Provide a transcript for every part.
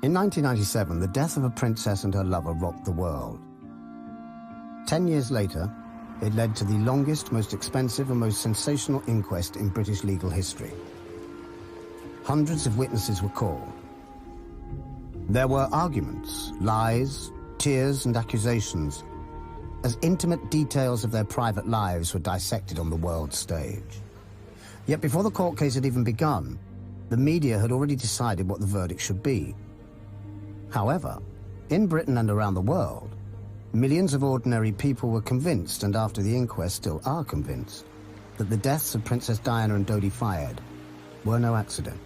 In 1997, the death of a princess and her lover rocked the world. 10 years later, it led to the longest, most expensive and most sensational inquest in British legal history. Hundreds of witnesses were called. There were arguments, lies, tears and accusations, as intimate details of their private lives were dissected on the world stage. Yet before the court case had even begun, the media had already decided what the verdict should be. However, in Britain and around the world, millions of ordinary people were convinced, and after the inquest still are convinced, that the deaths of Princess Diana and Dodi Fayed were no accident.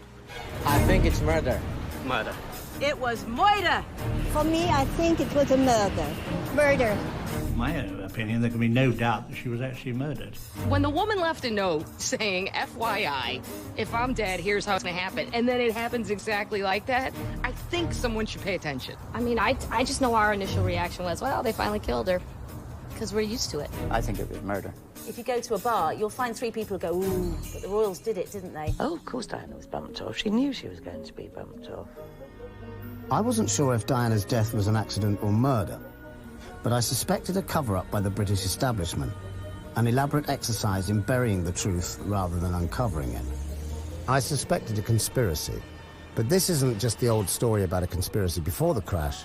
I think it's murder. Murder. It was murder. For me, I think it was a murder. Murder. In my opinion, there can be no doubt that she was actually murdered. When the woman left a note saying, FYI, if I'm dead, here's how it's gonna happen, and then it happens exactly like that, I think someone should pay attention. I mean, I just know our initial reaction was, well, they finally killed her, because we're used to it. I think it was murder. If you go to a bar, you'll find 3 people who go, ooh, but the royals did it, didn't they? Oh, of course Diana was bumped off. She knew she was going to be bumped off. I wasn't sure if Diana's death was an accident or murder, but I suspected a cover-up by the British establishment, an elaborate exercise in burying the truth rather than uncovering it. I suspected a conspiracy, but this isn't just the old story about a conspiracy before the crash.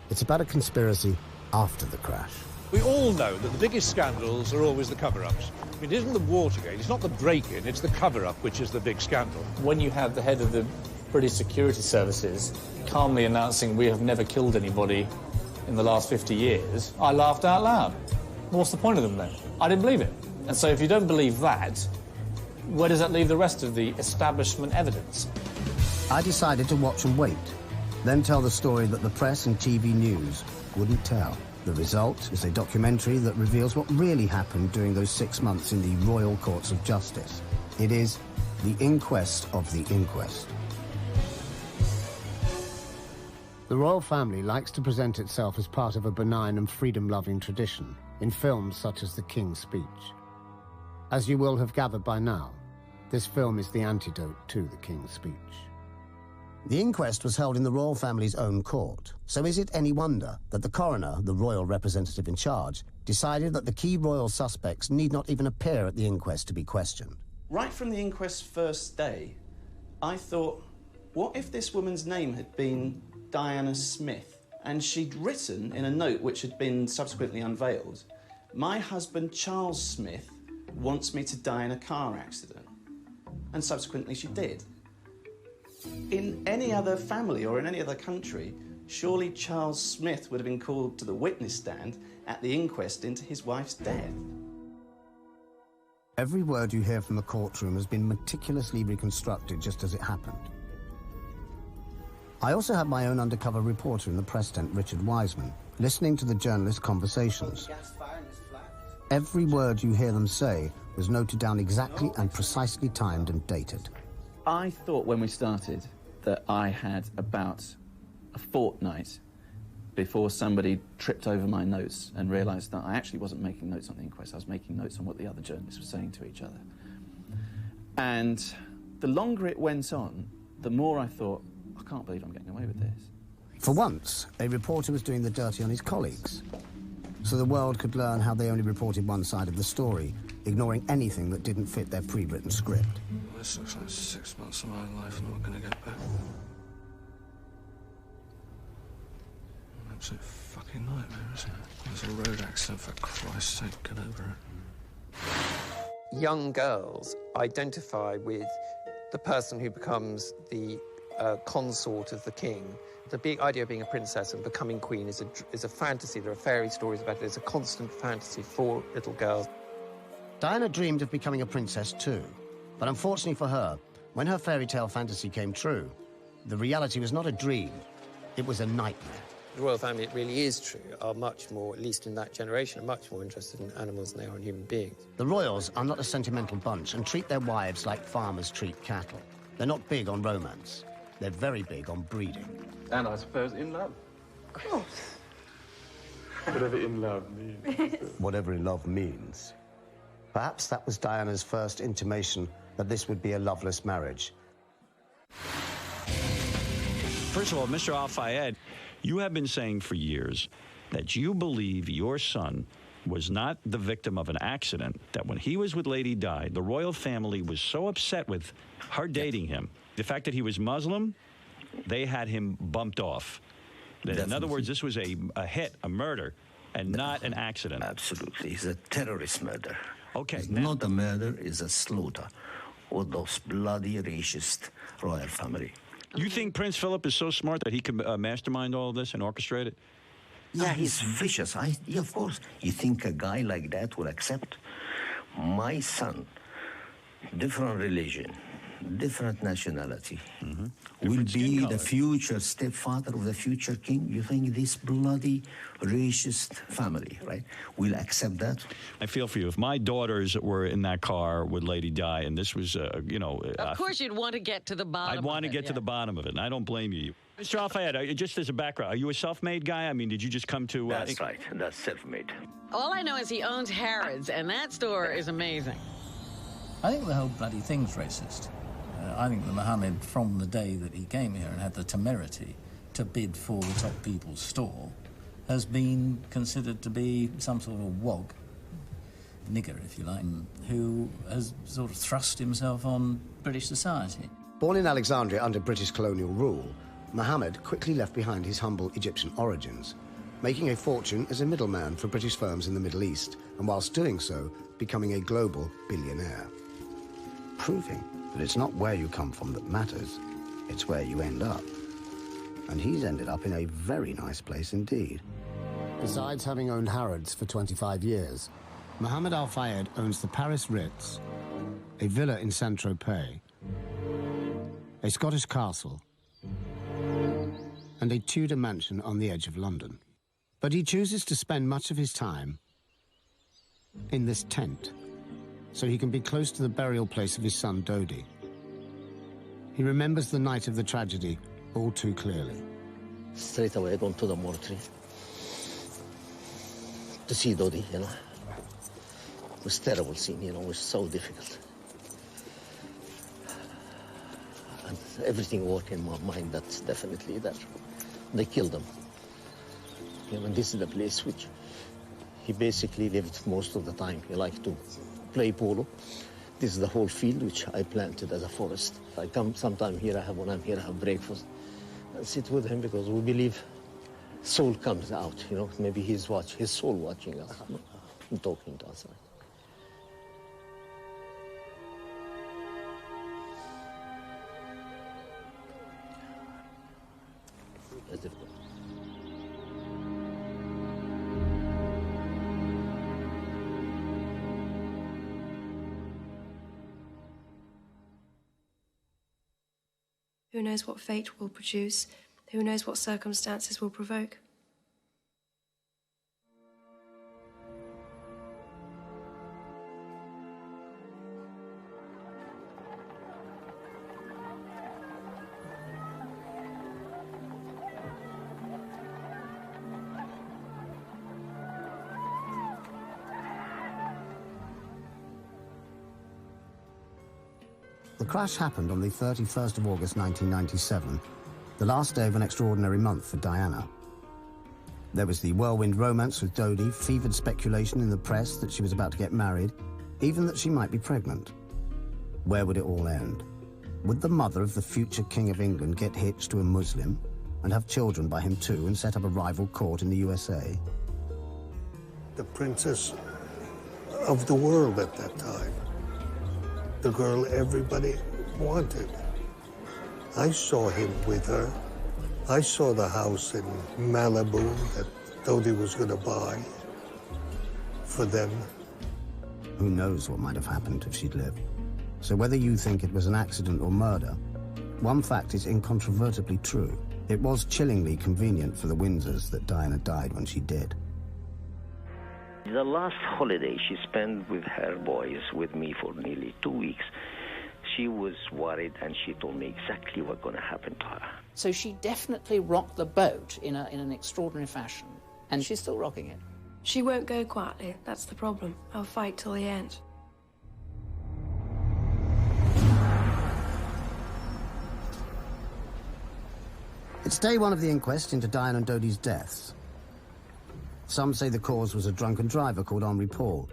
It's about a conspiracy after the crash. We all know that the biggest scandals are always the cover-ups. I mean, it isn't the Watergate, it's not the break-in, it's the cover-up which is the big scandal. When you have the head of the British security services calmly announcing we have never killed anybody in the last 50 years, I laughed out loud. What's the point of them then? I didn't believe it. And so if you don't believe that, where does that leave the rest of the establishment evidence? I decided to watch and wait, then tell the story that the press and TV news wouldn't tell. The result is a documentary that reveals what really happened during those 6 months in the Royal Courts of Justice. It is the inquest of the inquest. The royal family likes to present itself as part of a benign and freedom-loving tradition in films such as The King's Speech. As you will have gathered by now, this film is the antidote to The King's Speech. The inquest was held in the royal family's own court, so is it any wonder that the coroner, the royal representative in charge, decided that the key royal suspects need not even appear at the inquest to be questioned? Right from the inquest's first day, I thought, what if this woman's name had been Diana Smith, and she'd written in a note which had been subsequently unveiled, my husband Charles Smith wants me to die in a car accident. And subsequently she did. In any other family or in any other country, surely Charles Smith would have been called to the witness stand at the inquest into his wife's death. Every word you hear from the courtroom has been meticulously reconstructed just as it happened. I also had my own undercover reporter in the press tent, Richard Wiseman, listening to the journalists' conversations. Every word you hear them say was noted down exactly and precisely timed and dated. I thought when we started that I had about a fortnight before somebody tripped over my notes and realised that I actually wasn't making notes on the inquest, I was making notes on what the other journalists were saying to each other. And the longer it went on, the more I thought, I can't believe I'm getting away with this. For once, a reporter was doing the dirty on his colleagues, so the world could learn how they only reported one side of the story, ignoring anything that didn't fit their pre-written script. This looks like 6 months of my life I'm not going to get back. An absolute fucking nightmare, isn't it? There's a road accident, for Christ's sake, get over it. Young girls identify with the person who becomes the consort of the king. The big idea of being a princess and becoming queen is a fantasy. There are fairy stories about it. It's a constant fantasy for little girls. Diana dreamed of becoming a princess too, but unfortunately for her, when her fairy tale fantasy came true, the reality was not a dream, it was a nightmare. The royal family, it really is true, are much more, at least in that generation, are much more interested in animals than they are in human beings. The royals are not a sentimental bunch and treat their wives like farmers treat cattle. They're not big on romance. They're very big on breeding. And I suppose in love. Of course. Whatever in love means. Whatever in love means. Perhaps that was Diana's first intimation that this would be a loveless marriage. First of all, Mr. Al-Fayed, you have been saying for years that you believe your son was not the victim of an accident, that when he was with Lady Di, the royal family was so upset with her dating him. The fact that he was Muslim, they had him bumped off. In other words, this was a hit, a murder, and not an accident. Absolutely. It's a terrorist murder. Okay. It's not a murder, it's a slaughter of those bloody racist royal family. You think Prince Philip is so smart that he can mastermind all of this and orchestrate it? Yeah, he's vicious. Yeah, of course. You think a guy like that will accept? My son, different religion, different nationality, will be the future stepfather of the future king. You think this bloody racist family, right, will accept that? I feel for you. If my daughters were in that car with Lady Di and this was, Of course you'd want to get to the bottom I'd want to get to the bottom of it, and I don't blame you. Mr. Al-Fayed, just as a background, are you a self-made guy? I mean, did you just come to... That's right. That's self-made. All I know is he owns Harrods, and that store is amazing. I think the whole bloody thing's racist. I think that Mohammed, from the day that he came here and had the temerity to bid for the top people's store, has been considered to be some sort of wog, nigger, if you like, who has sort of thrust himself on British society. Born in Alexandria under British colonial rule, Mohammed quickly left behind his humble Egyptian origins, making a fortune as a middleman for British firms in the Middle East, and whilst doing so, becoming a global billionaire. Proving that it's not where you come from that matters, it's where you end up. And he's ended up in a very nice place indeed. Besides having owned Harrods for 25 years, Mohammed Al-Fayed owns the Paris Ritz, a villa in Saint-Tropez, a Scottish castle, and a Tudor mansion on the edge of London. But he chooses to spend much of his time in this tent, so he can be close to the burial place of his son Dodi. He remembers the night of the tragedy all too clearly. Straight away I went to the mortuary to see Dodi, It was a terrible scene, it was so difficult. And everything worked in my mind, that's definitely that. They killed him. And this is the place which he basically lived most of the time. He liked to play polo. This is the whole field which I planted as a forest. I come sometime here, when I'm here, I have breakfast. I sit with him because we believe soul comes out, maybe his soul watching us, and talking to us. That's difficult. Who knows what fate will produce? Who knows what circumstances will provoke? The crash happened on the 31st of August 1997, the last day of an extraordinary month for Diana. There was the whirlwind romance with Dodi, fevered speculation in the press that she was about to get married, even that she might be pregnant. Where would it all end? Would the mother of the future King of England get hitched to a Muslim and have children by him too and set up a rival court in the USA? The princess of the world at that time. The girl everybody wanted. I saw him with her. I saw the house in Malibu that Dodi was going to buy for them. Who knows what might have happened if she'd lived? So whether you think it was an accident or murder, one fact is incontrovertibly true. It was chillingly convenient for the Windsors that Diana died when she did. The last holiday she spent with her boys, with me for nearly 2 weeks, she was worried and she told me exactly what's going to happen to her. So she definitely rocked the boat in an extraordinary fashion, and she's still rocking it. She won't go quietly, that's the problem. I'll fight till the end. It's day one of the inquest into Diane and Dodi's deaths. Some say the cause was a drunken driver called Henri Paul.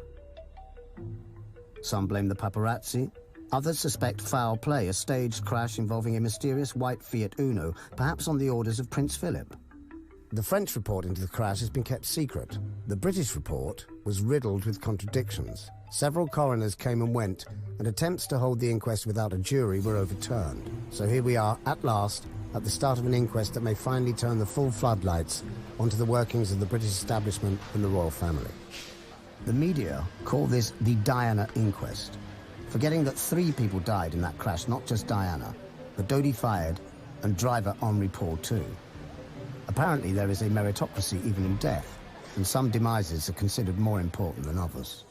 Some blame the paparazzi. Others suspect foul play, a staged crash involving a mysterious white Fiat Uno, perhaps on the orders of Prince Philip. The French report into the crash has been kept secret. The British report was riddled with contradictions. Several coroners came and went, and attempts to hold the inquest without a jury were overturned. So here we are, at last, at the start of an inquest that may finally turn the full floodlights onto the workings of the British establishment and the royal family. The media call this the Diana Inquest, forgetting that 3 people died in that crash, not just Diana, but Dodi Fayed and driver Henri Paul too. Apparently there is a meritocracy even in death, and some demises are considered more important than others.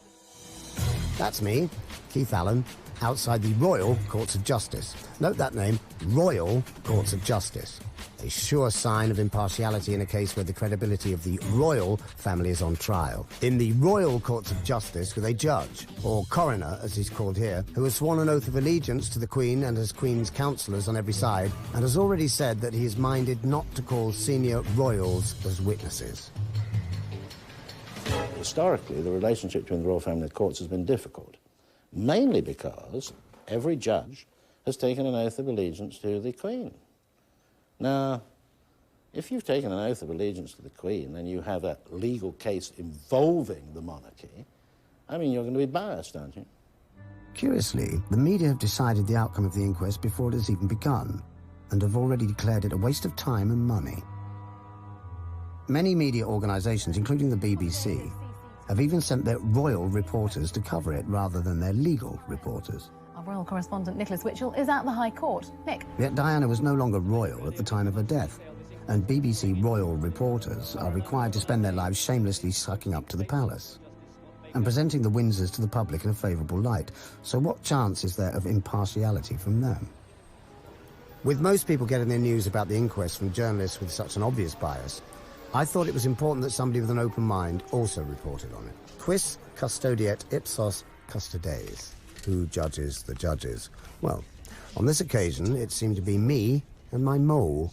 That's me, Keith Allen, outside the Royal Courts of Justice. Note that name, Royal Courts of Justice. A sure sign of impartiality in a case where the credibility of the royal family is on trial. In the Royal Courts of Justice with a judge, or coroner as he's called here, who has sworn an oath of allegiance to the Queen and has Queen's counsellors on every side, and has already said that he is minded not to call senior royals as witnesses. Historically, the relationship between the royal family and the courts has been difficult, mainly because every judge has taken an oath of allegiance to the Queen. Now, if you've taken an oath of allegiance to the Queen and you have a legal case involving the monarchy, I mean, you're going to be biased, aren't you? Curiously, the media have decided the outcome of the inquest before it has even begun, and have already declared it a waste of time and money. Many media organisations, including the BBC, have even sent their royal reporters to cover it rather than their legal reporters. Our royal correspondent Nicholas Witchell is at the High Court. Nick. Yet Diana was no longer royal at the time of her death, and BBC royal reporters are required to spend their lives shamelessly sucking up to the palace and presenting the Windsors to the public in a favourable light. So what chance is there of impartiality from them? With most people getting their news about the inquest from journalists with such an obvious bias, I thought it was important that somebody with an open mind also reported on it. Quis custodiet ipsos custodes? Who judges the judges? Well, on this occasion, it seemed to be me and my mole.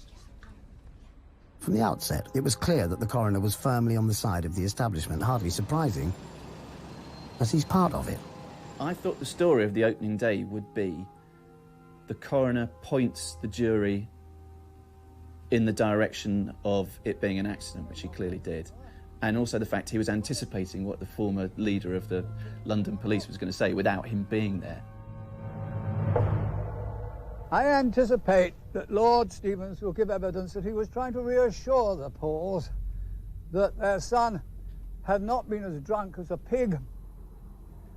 From the outset, it was clear that the coroner was firmly on the side of the establishment, hardly surprising, as he's part of it. I thought the story of the opening day would be the coroner points the jury in the direction of it being an accident, which he clearly did, and also the fact he was anticipating what the former leader of the London police was going to say without him being there. I anticipate that Lord Stevens will give evidence that he was trying to reassure the Pauls that their son had not been as drunk as a pig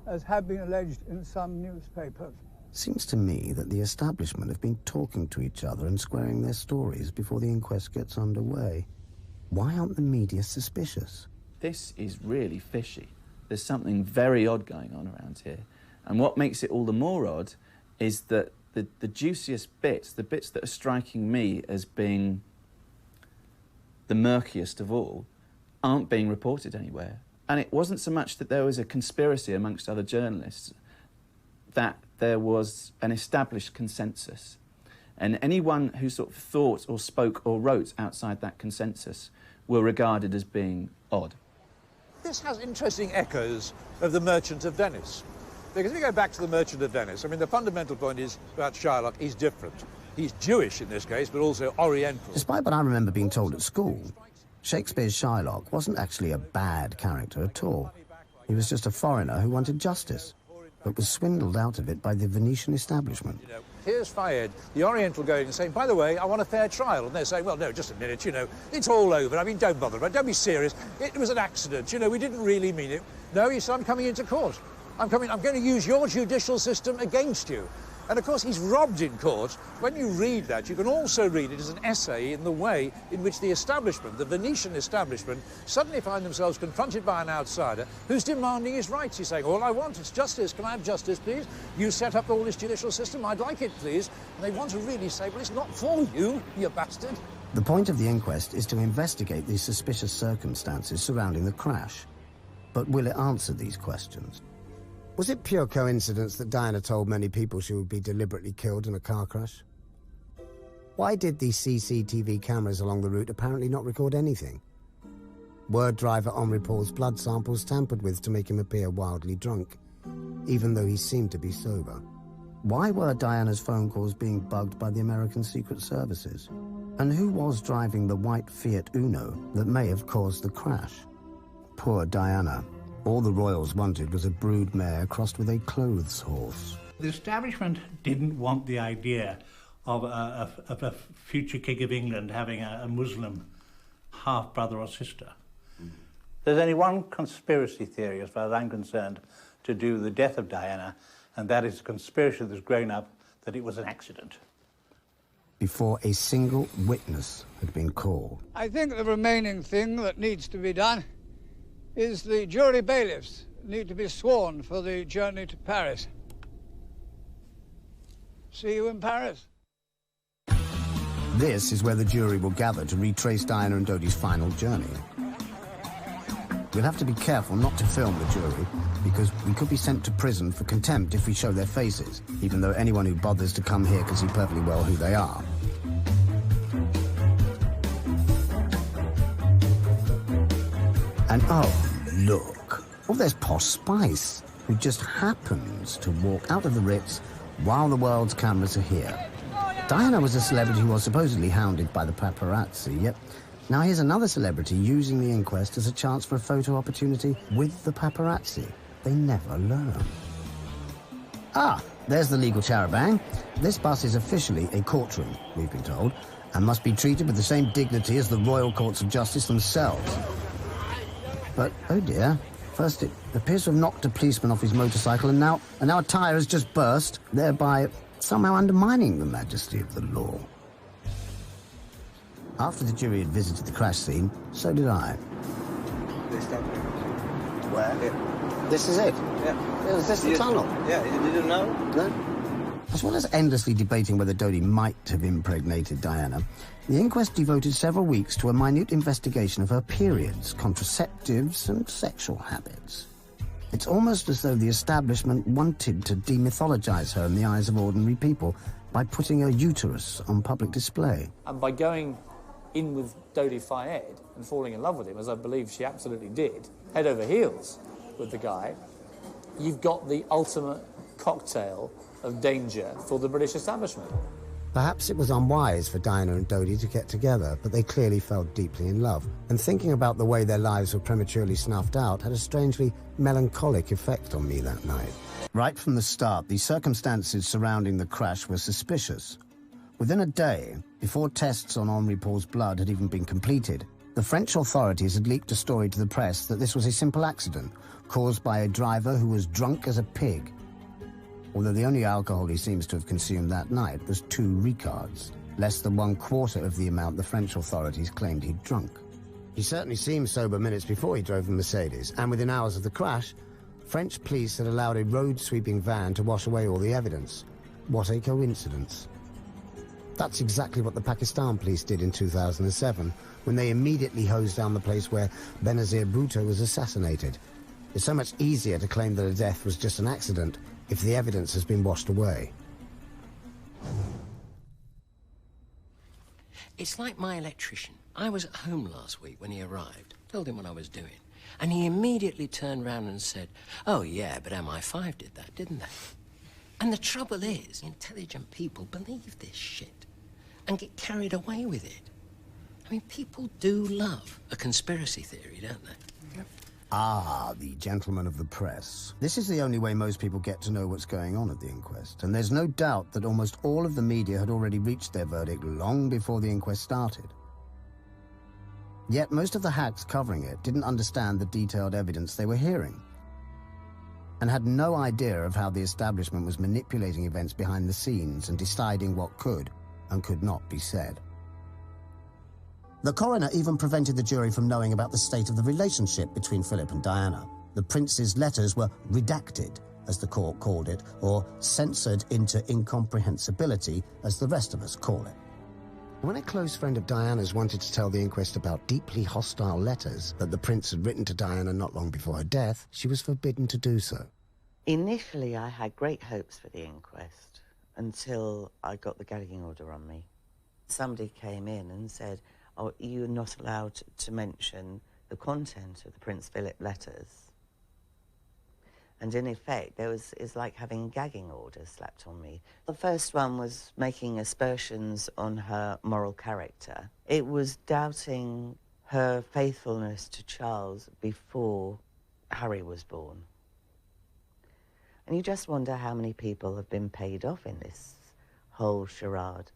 as had been alleged in some newspapers. Seems to me that the establishment have been talking to each other and squaring their stories before the inquest gets underway. Why aren't the media suspicious? This is really fishy. There's something very odd going on around here. And what makes it all the more odd is that the juiciest bits, the bits that are striking me as being the murkiest of all, aren't being reported anywhere. And it wasn't so much that there was a conspiracy amongst other journalists, that there was an established consensus. And anyone who sort of thought or spoke or wrote outside that consensus were regarded as being odd. This has interesting echoes of The Merchant of Venice. Because if you go back to The Merchant of Venice, I mean, the fundamental point is about Shylock, he's different. He's Jewish in this case, but also Oriental. Despite what I remember being told at school, Shakespeare's Shylock wasn't actually a bad character at all. He was just a foreigner who wanted justice, but was swindled out of it by the Venetian establishment. You know, here's Fayed, the Oriental, going and saying, by the way, I want a fair trial. And they're saying, well, no, just a minute, you know, it's all over. I mean, don't bother about it. Don't be serious. It was an accident. You know, we didn't really mean it. No, he said, I'm coming into court. I'm going to use your judicial system against you. And, of course, he's robbed in court. When you read that, you can also read it as an essay in the way in which the establishment, the Venetian establishment, suddenly find themselves confronted by an outsider who's demanding his rights. He's saying, all I want is justice. Can I have justice, please? You set up all this judicial system. I'd like it, please. And they want to really say, well, it's not for you, you bastard. The point of the inquest is to investigate the suspicious circumstances surrounding the crash. But will it answer these questions? Was it pure coincidence that Diana told many people she would be deliberately killed in a car crash? Why did the CCTV cameras along the route apparently not record anything? Were driver Henri Paul's blood samples tampered with to make him appear wildly drunk, even though he seemed to be sober? Why were Diana's phone calls being bugged by the American Secret Services? And who was driving the white Fiat Uno that may have caused the crash? Poor Diana. All the royals wanted was a brood mare crossed with a clothes horse. The establishment didn't want the idea of a future King of England having a Muslim half-brother or sister. There's only one conspiracy theory, as far as I'm concerned, to do with the death of Diana, and that is a conspiracy that's grown up that it was an accident. Before a single witness had been called. I think the remaining thing that needs to be done is the jury bailiffs need to be sworn for the journey to Paris. See you in Paris. This is where the jury will gather to retrace Diana and Dodi's final journey. We'll have to be careful not to film the jury, because we could be sent to prison for contempt if we show their faces, even though anyone who bothers to come here can see perfectly well who they are. And oh, look. Oh, there's Posh Spice, who just happens to walk out of the Ritz while the world's cameras are here. Diana was a celebrity who was supposedly hounded by the paparazzi, yet now here's another celebrity using the inquest as a chance for a photo opportunity with the paparazzi. They never learn. Ah, there's the legal charabanc. This bus is officially a courtroom, we've been told, and must be treated with the same dignity as the royal courts of justice themselves. But, oh dear, first it appears to have knocked a policeman off his motorcycle, and now a tyre has just burst, thereby somehow undermining the majesty of the law. After the jury had visited the crash scene, so did I. Where? Yeah. This is it? Yeah. Is this the tunnel? Yeah, you didn't know? No. As well as endlessly debating whether Dodi might have impregnated Diana, the inquest devoted several weeks to a minute investigation of her periods, contraceptives, and sexual habits. It's almost as though the establishment wanted to demythologize her in the eyes of ordinary people by putting her uterus on public display. And by going in with Dodi Fayed and falling in love with him, as I believe she absolutely did, head over heels with the guy, you've got the ultimate cocktail of danger for the British establishment. Perhaps it was unwise for Diana and Dodi to get together, but they clearly fell deeply in love. And thinking about the way their lives were prematurely snuffed out had a strangely melancholic effect on me that night. Right from the start, the circumstances surrounding the crash were suspicious. Within a day, before tests on Henri Paul's blood had even been completed, the French authorities had leaked a story to the press that this was a simple accident caused by a driver who was drunk as a pig. Although the only alcohol he seems to have consumed that night was 2 Ricards, less than 1/4 of the amount the French authorities claimed he'd drunk. He certainly seemed sober minutes before he drove the Mercedes, and within hours of the crash, French police had allowed a road-sweeping van to wash away all the evidence. What a coincidence. That's exactly what the Pakistan police did in 2007, when they immediately hosed down the place where Benazir Bhutto was assassinated. It's so much easier to claim that a death was just an accident if the evidence has been washed away. It's like my electrician. I was at home last week when he arrived, told him what I was doing, and he immediately turned round and said, "Oh yeah, but MI5 did that, didn't they?" And the trouble is, intelligent people believe this shit and get carried away with it. I mean, people do love a conspiracy theory, don't they? Yep. Ah, the gentleman of the press. This is the only way most people get to know what's going on at the inquest, and there's no doubt that almost all of the media had already reached their verdict long before the inquest started. Yet most of the hacks covering it didn't understand the detailed evidence they were hearing, and had no idea of how the establishment was manipulating events behind the scenes and deciding what could and could not be said. The coroner even prevented the jury from knowing about the state of the relationship between Philip and Diana. The prince's letters were redacted, as the court called it, or censored into incomprehensibility, as the rest of us call it. When a close friend of Diana's wanted to tell the inquest about deeply hostile letters that the prince had written to Diana not long before her death, she was forbidden to do so. Initially, I had great hopes for the inquest until I got the gagging order on me. Somebody came in and said, oh, you're not allowed to mention the content of the Prince Philip letters. And in effect, it's like having gagging orders slapped on me. The first one was making aspersions on her moral character. It was doubting her faithfulness to Charles before Harry was born. And you just wonder how many people have been paid off in this whole charade.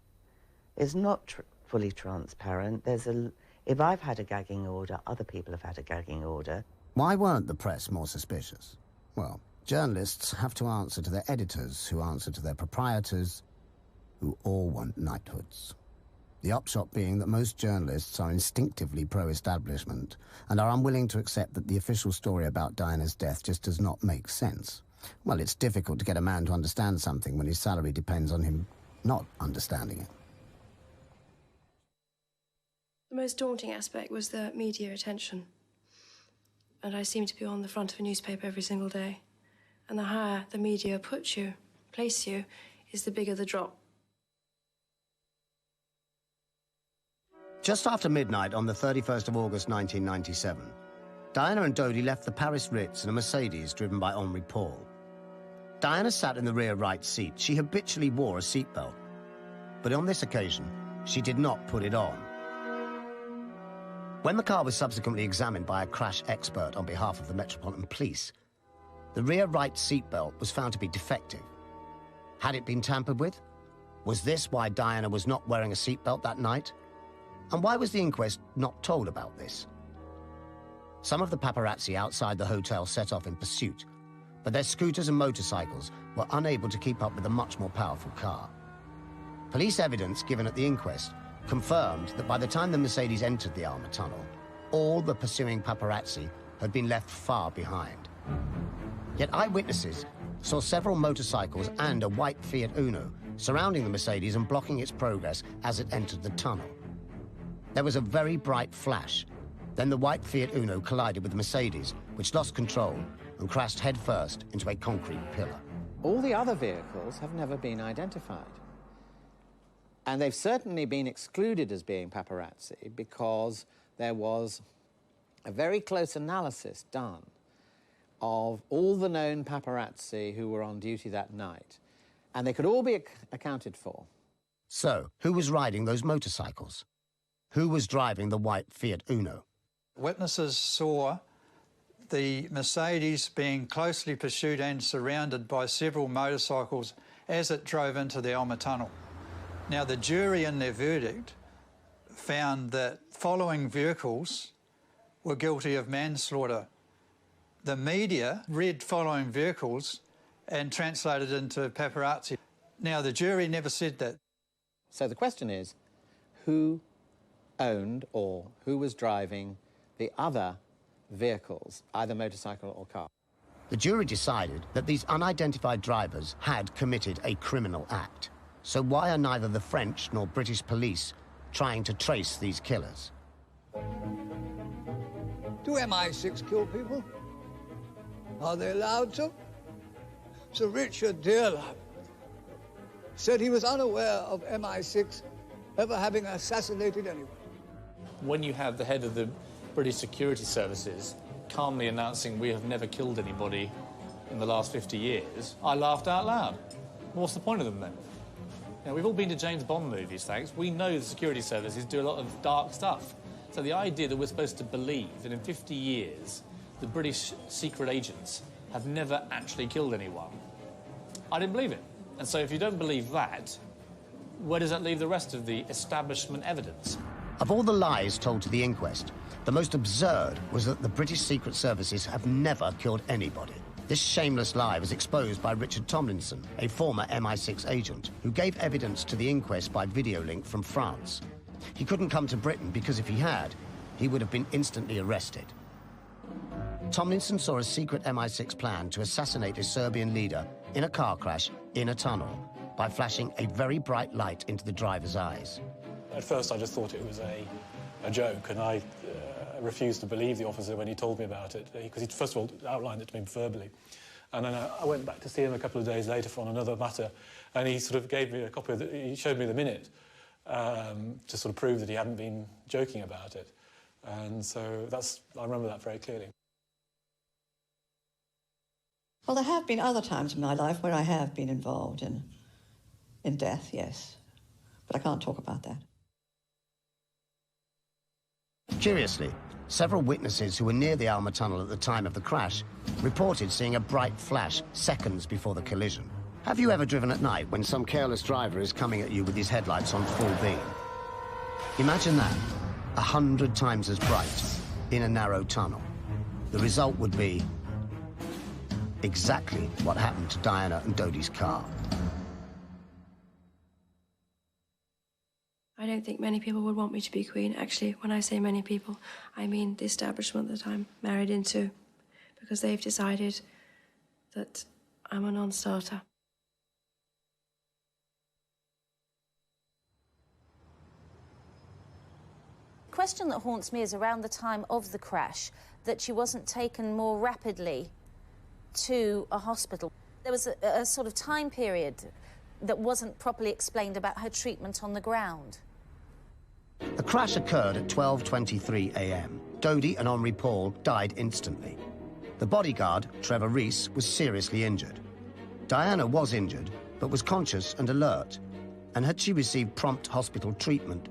It's not fully transparent. If I've had a gagging order, other people have had a gagging order. Why weren't the press more suspicious? Well, journalists have to answer to their editors, who answer to their proprietors, who all want knighthoods. The upshot being that most journalists are instinctively pro-establishment and are unwilling to accept that the official story about Diana's death just does not make sense. Well, it's difficult to get a man to understand something when his salary depends on him not understanding it. The most daunting aspect was the media attention. And I seemed to be on the front of a newspaper every single day. And the higher the media puts you, place you, is the bigger the drop. Just after midnight on the 31st of August 1997, Diana and Dodi left the Paris Ritz in a Mercedes driven by Henri Paul. Diana sat in the rear right seat. She habitually wore a seatbelt. But on this occasion, she did not put it on. When the car was subsequently examined by a crash expert on behalf of the Metropolitan Police, the rear right seatbelt was found to be defective. Had it been tampered with? Was this why Diana was not wearing a seatbelt that night? And why was the inquest not told about this? Some of the paparazzi outside the hotel set off in pursuit, but their scooters and motorcycles were unable to keep up with a much more powerful car. Police evidence given at the inquest confirmed that by the time the Mercedes entered the Armour Tunnel, all the pursuing paparazzi had been left far behind. Yet eyewitnesses saw several motorcycles and a white Fiat Uno surrounding the Mercedes and blocking its progress as it entered the tunnel. There was a very bright flash. Then the white Fiat Uno collided with the Mercedes, which lost control and crashed headfirst into a concrete pillar. All the other vehicles have never been identified. And they've certainly been excluded as being paparazzi because there was a very close analysis done of all the known paparazzi who were on duty that night, and they could all be accounted for. So, who was riding those motorcycles? Who was driving the white Fiat Uno? Witnesses saw the Mercedes being closely pursued and surrounded by several motorcycles as it drove into the Armour Tunnel. Now, the jury in their verdict found that following vehicles were guilty of manslaughter. The media read following vehicles and translated into paparazzi. Now, the jury never said that. So the question is, who owned or who was driving the other vehicles, either motorcycle or car? The jury decided that these unidentified drivers had committed a criminal act. So why are neither the French nor British police trying to trace these killers? Do MI6 kill people? Are they allowed to? Sir Richard Dearlove said he was unaware of MI6 ever having assassinated anyone. When you have the head of the British security services calmly announcing we have never killed anybody in the last 50 years, I laughed out loud. What's the point of them then? You know, we've all been to James Bond movies, thanks. We know the security services do a lot of dark stuff. So the idea that we're supposed to believe that in 50 years the British secret agents have never actually killed anyone, I didn't believe it. And so if you don't believe that, where does that leave the rest of the establishment evidence? Of all the lies told to the inquest, the most absurd was that the British Secret Services have never killed anybody. This shameless lie was exposed by Richard Tomlinson, a former MI6 agent, who gave evidence to the inquest by video link from France. He couldn't come to Britain because if he had, he would have been instantly arrested. Tomlinson saw a secret MI6 plan to assassinate a Serbian leader in a car crash in a tunnel by flashing a very bright light into the driver's eyes. At first I just thought it was a joke, and I refused to believe the officer when he told me about it, because he first of all outlined it to me verbally. And then I went back to see him a couple of days later on another matter, and he sort of gave me a copy of he showed me the minute. to sort of prove that he hadn't been joking about it. And so I remember that very clearly. Well, there have been other times in my life where I have been involved in death, yes. But I can't talk about that. Curiously, several witnesses who were near the Alma Tunnel at the time of the crash reported seeing a bright flash seconds before the collision. Have you ever driven at night when some careless driver is coming at you with his headlights on full beam? Imagine that, 100 times as bright, in a narrow tunnel. The result would be exactly what happened to Diana and Dodi's car. I don't think many people would want me to be Queen. Actually, when I say many people, I mean the establishment that I'm married into, because they've decided that I'm a non-starter. The question that haunts me is around the time of the crash, that she wasn't taken more rapidly to a hospital. There was a sort of time period that wasn't properly explained about her treatment on the ground. The crash occurred at 12:23 a.m. Dodi and Henri Paul died instantly. The bodyguard, Trevor Rees, was seriously injured. Diana was injured, but was conscious and alert. And had she received prompt hospital treatment,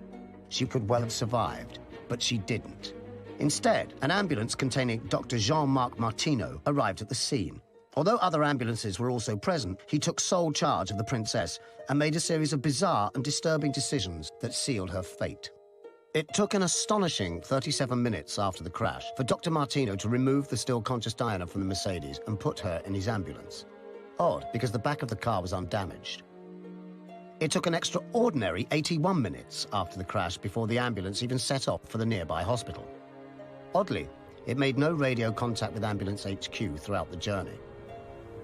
she could well have survived, but she didn't. Instead, an ambulance containing Dr. Jean-Marc Martineau arrived at the scene. Although other ambulances were also present, he took sole charge of the princess and made a series of bizarre and disturbing decisions that sealed her fate. It took an astonishing 37 minutes after the crash for Dr. Martineau to remove the still conscious Diana from the Mercedes and put her in his ambulance. Odd, because the back of the car was undamaged. It took an extraordinary 81 minutes after the crash before the ambulance even set off for the nearby hospital. Oddly, it made no radio contact with Ambulance HQ throughout the journey.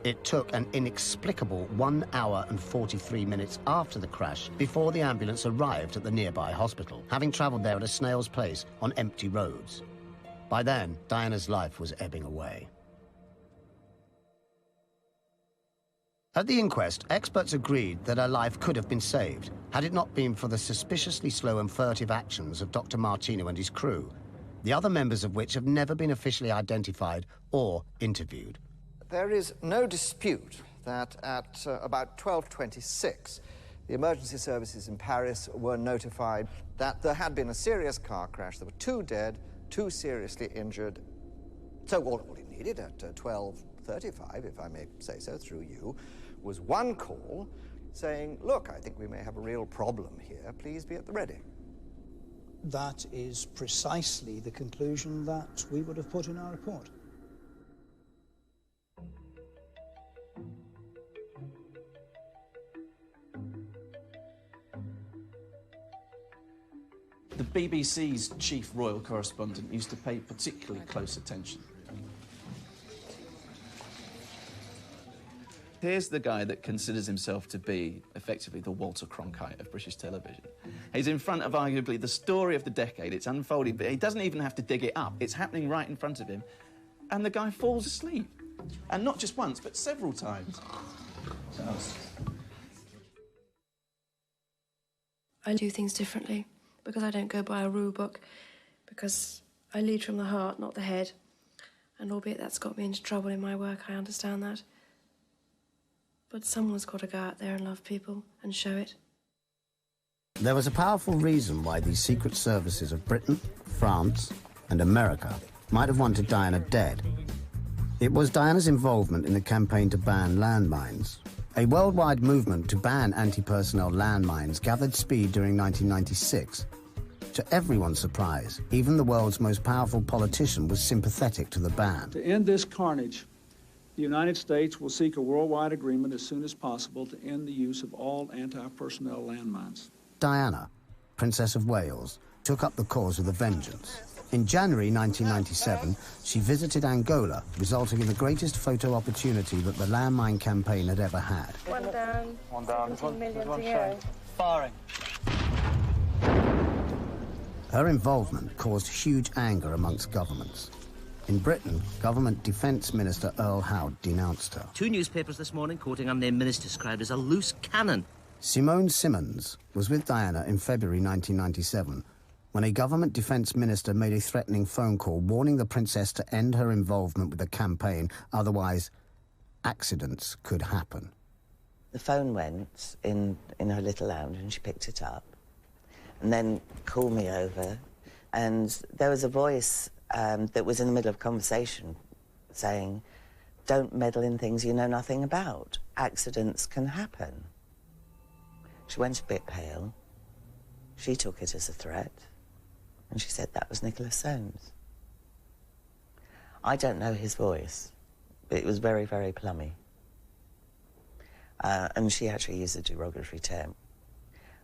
It took an inexplicable 1 hour and 43 minutes after the crash before the ambulance arrived at the nearby hospital, having travelled there at a snail's pace on empty roads. By then, Diana's life was ebbing away. At the inquest, experts agreed that her life could have been saved had it not been for the suspiciously slow and furtive actions of Dr. Martineau and his crew, the other members of which have never been officially identified or interviewed. There is no dispute that at about 12:26, the emergency services in Paris were notified that there had been a serious car crash. There were 2 dead, 2 seriously injured. So all it needed at 12:35, if I may say so through you, was one call saying, look, I think we may have a real problem here. Please be at the ready. That is precisely the conclusion that we would have put in our report. The BBC's chief royal correspondent used to pay particularly close attention. Here's the guy that considers himself to be, effectively, the Walter Cronkite of British television. He's in front of, arguably, the story of the decade. It's unfolding, but he doesn't even have to dig it up. It's happening right in front of him. And the guy falls asleep. And not just once, but several times. I do things differently because I don't go by a rule book, because I lead from the heart, not the head. And albeit that's got me into trouble in my work, I understand that. But someone's got to go out there and love people and show it. There was a powerful reason why these secret services of Britain, France, and America might have wanted Diana dead. It was Diana's involvement in the campaign to ban landmines. A worldwide movement to ban anti-personnel landmines gathered speed during 1996. To everyone's surprise, even the world's most powerful politician was sympathetic to the ban. To end this carnage, the United States will seek a worldwide agreement as soon as possible to end the use of all anti-personnel landmines. Diana, Princess of Wales, took up the cause with a vengeance. In January 1997, she visited Angola, resulting in the greatest photo opportunity that the landmine campaign had ever had. One down. One down. 17 million One to go. Firing. Her involvement caused huge anger amongst governments. In Britain, Government Defence Minister Earl Howe denounced her. 2 newspapers this morning quoting unnamed minister described as a loose cannon. Simone Simmons was with Diana in February 1997 when a government defence minister made a threatening phone call warning the princess to end her involvement with the campaign, otherwise accidents could happen. The phone went in her little lounge and she picked it up and then called me over, and there was a voice that was in the middle of conversation saying, "Don't meddle in things you know nothing about. Accidents can happen." She went a bit pale. She took it as a threat, and she said that was Nicholas Soames. I don't know his voice, but it was very, very plummy. And she actually used a derogatory term.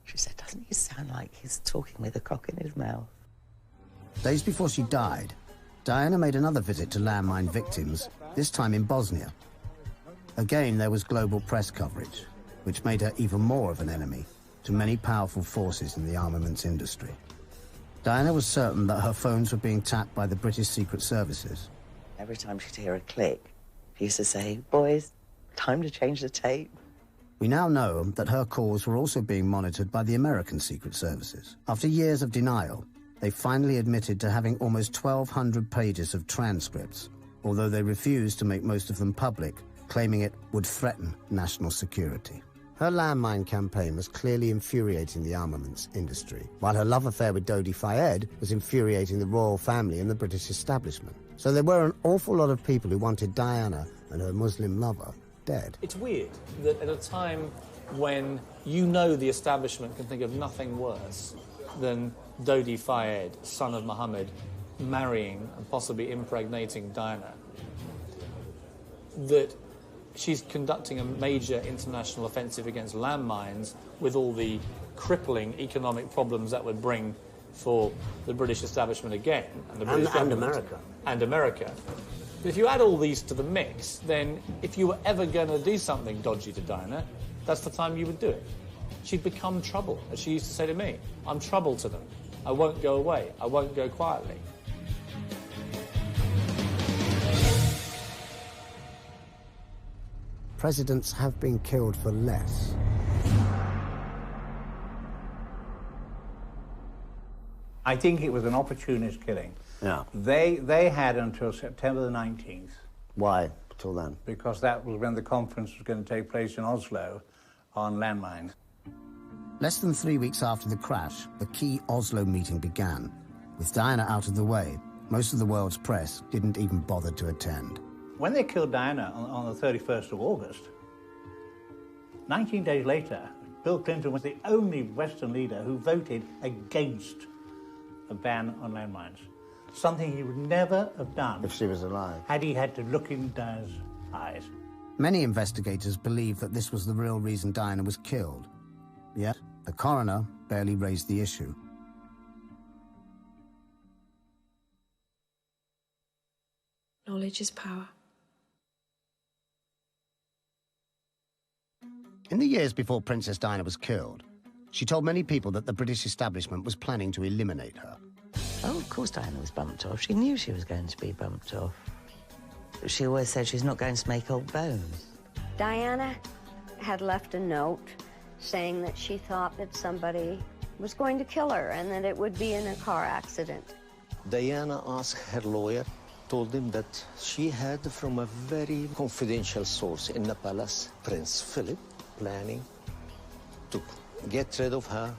She said, "Doesn't he sound like he's talking with a cock in his mouth?" Days before she died, Diana made another visit to landmine victims, this time in Bosnia. Again, there was global press coverage, which made her even more of an enemy to many powerful forces in the armaments industry. Diana was certain that her phones were being tapped by the British Secret Services. Every time she'd hear a click, she used to say, "Boys, time to change the tape." We now know that her calls were also being monitored by the American Secret Services. After years of denial, they finally admitted to having almost 1,200 pages of transcripts, although they refused to make most of them public, claiming it would threaten national security. Her landmine campaign was clearly infuriating the armaments industry, while her love affair with Dodi Fayed was infuriating the royal family and the British establishment. So there were an awful lot of people who wanted Diana and her Muslim lover dead. It's weird that at a time when you know the establishment can think of nothing worse than Dodi Fayed, son of Muhammad, marrying and possibly impregnating Diana, that she's conducting a major international offensive against landmines with all the crippling economic problems that would bring for the British establishment again. And the British government. America. And America. But if you add all these to the mix, then if you were ever going to do something dodgy to Diana, that's the time you would do it. She'd become trouble, as she used to say to me. "I'm trouble to them. I won't go away. I won't go quietly." Presidents have been killed for less. I think it was an opportunist killing. Yeah. They had until September the 19th. Why till then? Because that was when the conference was going to take place in Oslo on landmines. Less than 3 weeks after the crash, the key Oslo meeting began. With Diana out of the way, most of the world's press didn't even bother to attend. When they killed Diana on the 31st of August, 19 days later, Bill Clinton was the only Western leader who voted against a ban on landmines. Something he would never have done if she was alive, had he had to look in Diana's eyes. Many investigators believe that this was the real reason Diana was killed. Yet, the coroner barely raised the issue. Knowledge is power. In the years before Princess Diana was killed, she told many people that the British establishment was planning to eliminate her. Oh, of course Diana was bumped off. She knew she was going to be bumped off. She always said she's not going to make old bones. Diana had left a note saying that she thought that somebody was going to kill her and that it would be in a car accident. Diana asked her lawyer, told him that she had from a very confidential source in the palace, Prince Philip, planning to get rid of her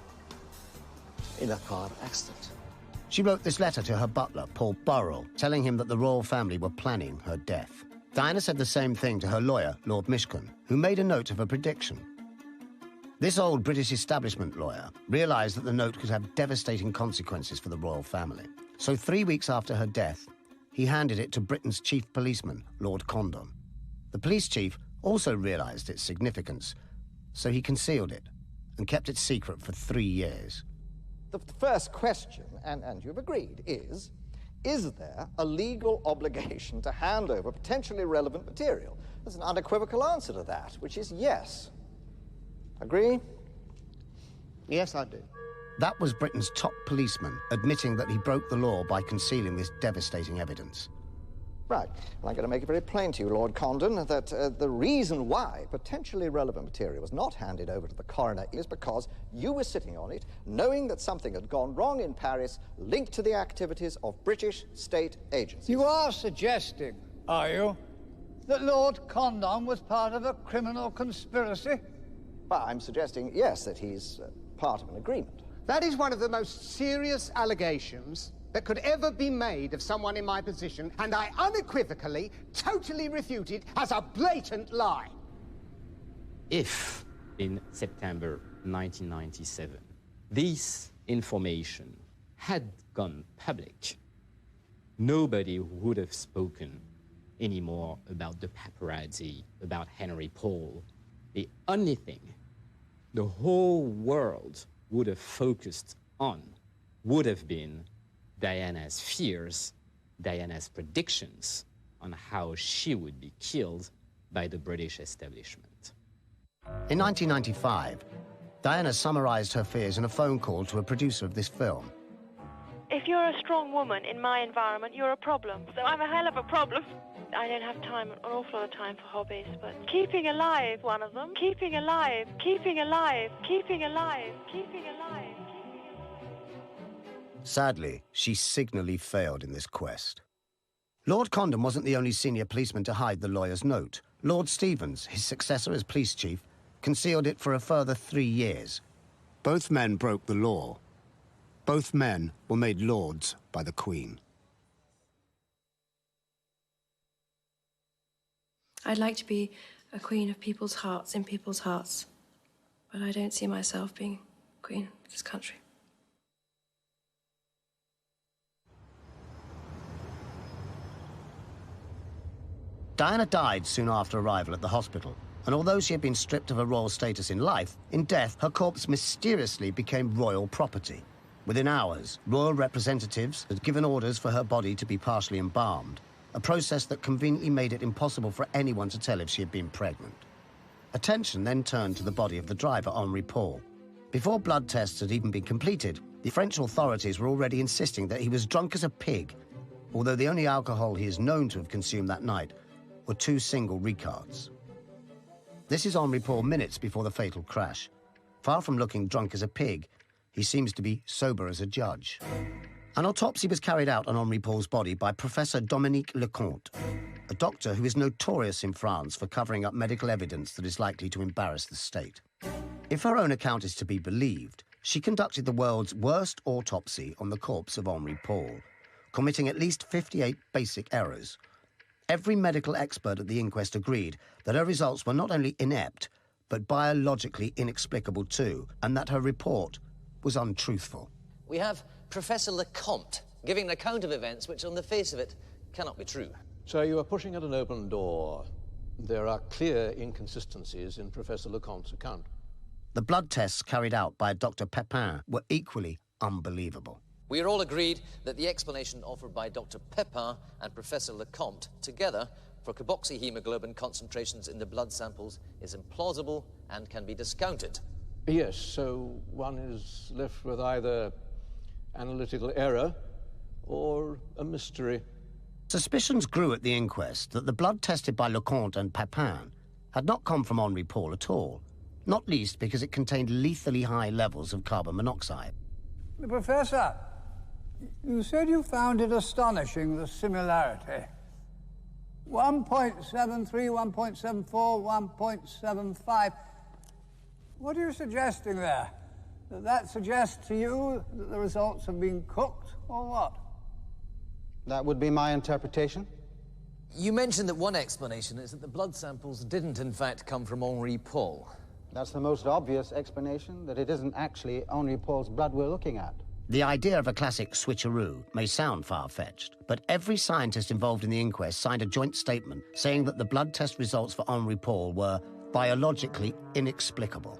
in a car accident. She wrote this letter to her butler, Paul Burrell, telling him that the royal family were planning her death. Diana said the same thing to her lawyer, Lord Mishcon, who made a note of a prediction. This old British establishment lawyer realised that the note could have devastating consequences for the royal family. So 3 weeks after her death, he handed it to Britain's chief policeman, Lord Condon. The police chief also realised its significance, so he concealed it and kept it secret for 3 years. The first question, and you've agreed, is there a legal obligation to hand over potentially relevant material? There's an unequivocal answer to that, which is yes. Agree? Yes, I do. That was Britain's top policeman admitting that he broke the law by concealing this devastating evidence. Right. Well, I'm going to make it very plain to you, Lord Condon, that the reason why potentially relevant material was not handed over to the coroner is because you were sitting on it, knowing that something had gone wrong in Paris linked to the activities of British state agencies. You are suggesting, are you, that Lord Condon was part of a criminal conspiracy? Well, I'm suggesting, yes, that he's part of an agreement. That is one of the most serious allegations that could ever be made of someone in my position, and I unequivocally, totally refute it as a blatant lie. If, in September 1997, this information had gone public, nobody would have spoken anymore about the paparazzi, about Henry Paul. The only thing the whole world would have focused on would have been Diana's fears, Diana's predictions on how she would be killed by the British establishment. In 1995, Diana summarized her fears in a phone call to a producer of this film. If you're a strong woman in my environment, you're a problem. So I'm a hell of a problem. I don't have time, an awful lot of time for hobbies, but keeping alive, one of them. Keeping alive, keeping alive, keeping alive, keeping alive. Sadly, she signally failed in this quest. Lord Condon wasn't the only senior policeman to hide the lawyer's note. Lord Stevens, his successor as police chief, concealed it for a further 3 years. Both men broke the law. Both men were made lords by the Queen. I'd like to be a queen of people's hearts, in people's hearts. But I don't see myself being queen of this country. Diana died soon after arrival at the hospital, and although she had been stripped of her royal status in life, in death her corpse mysteriously became royal property. Within hours, royal representatives had given orders for her body to be partially embalmed, a process that conveniently made it impossible for anyone to tell if she had been pregnant. Attention then turned to the body of the driver, Henri Paul. Before blood tests had even been completed, the French authorities were already insisting that he was drunk as a pig, although the only alcohol he is known to have consumed that night were 2 single Ricards. This is Henri Paul minutes before the fatal crash. Far from looking drunk as a pig, he seems to be sober as a judge. An autopsy was carried out on Henri Paul's body by Professor Dominique Lecomte, a doctor who is notorious in France for covering up medical evidence that is likely to embarrass the state. If her own account is to be believed, she conducted the world's worst autopsy on the corpse of Henri Paul, committing at least 58 basic errors. Every medical expert at the inquest agreed that her results were not only inept, but biologically inexplicable too, and that her report was untruthful. We have Professor Lecomte giving an account of events which, on the face of it, cannot be true. So you are pushing at an open door. There are clear inconsistencies in Professor Lecomte's account. The blood tests carried out by Dr. Pepin were equally unbelievable. We are all agreed that the explanation offered by Dr. Pepin and Professor Lecomte together for carboxyhemoglobin concentrations in the blood samples is implausible and can be discounted. Yes, so one is left with either analytical error or a mystery. Suspicions grew at the inquest that the blood tested by Lecomte and Pepin had not come from Henri Paul at all, not least because it contained lethally high levels of carbon monoxide. Professor, you said you found it astonishing, the similarity. 1.73, 1.74, 1.75. What are you suggesting there? That suggests to you that the results have been cooked, or what? That would be my interpretation. You mentioned that one explanation is that the blood samples didn't, in fact, come from Henri Paul. That's the most obvious explanation, that it isn't actually Henri Paul's blood we're looking at. The idea of a classic switcheroo may sound far-fetched, but every scientist involved in the inquest signed a joint statement saying that the blood test results for Henri Paul were biologically inexplicable.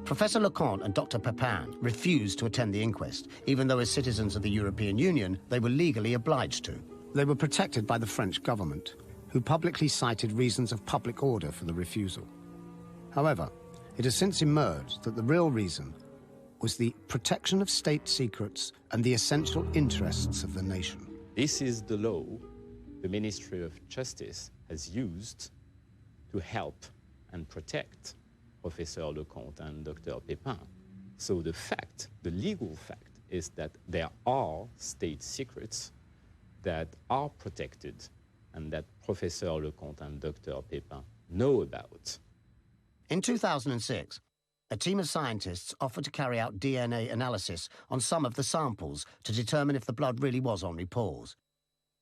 Professor Lecomte and Dr. Pepin refused to attend the inquest, even though as citizens of the European Union, they were legally obliged to. They were protected by the French government, who publicly cited reasons of public order for the refusal. However, it has since emerged that the real reason was the protection of state secrets and the essential interests of the nation. This is the law the Ministry of Justice has used to help and protect Professor Lecomte and Dr. Pépin. So the fact, the legal fact, is that there are state secrets that are protected and that Professor Lecomte and Dr. Pépin know about. In 2006, a team of scientists offered to carry out DNA analysis on some of the samples to determine if the blood really was Henri Paul's.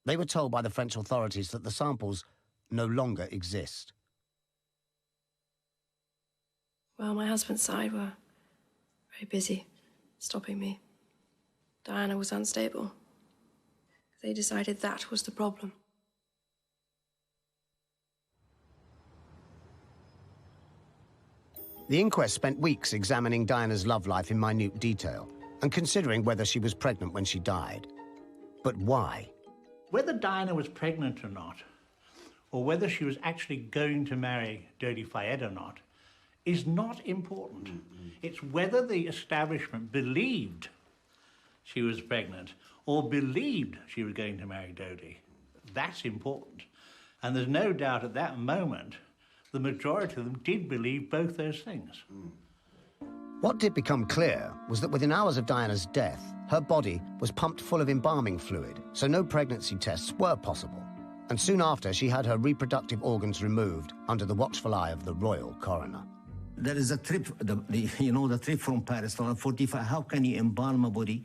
They were told by the French authorities that the samples no longer exist. Well, my husband's side were very busy stopping me. Diana was unstable. They decided that was the problem. The inquest spent weeks examining Diana's love life in minute detail and considering whether she was pregnant when she died. But why? Whether Diana was pregnant or not, or whether she was actually going to marry Dodi Fayed or not, is not important. It's whether the establishment believed she was pregnant or believed she was going to marry Dodi. That's important. And there's no doubt at that moment the majority of them did believe both those things. What did become clear was that within hours of Diana's death, her body was pumped full of embalming fluid, so no pregnancy tests were possible. And soon after, she had her reproductive organs removed under the watchful eye of the royal coroner. There is a trip, the trip from Paris to 45. How can you embalm a body?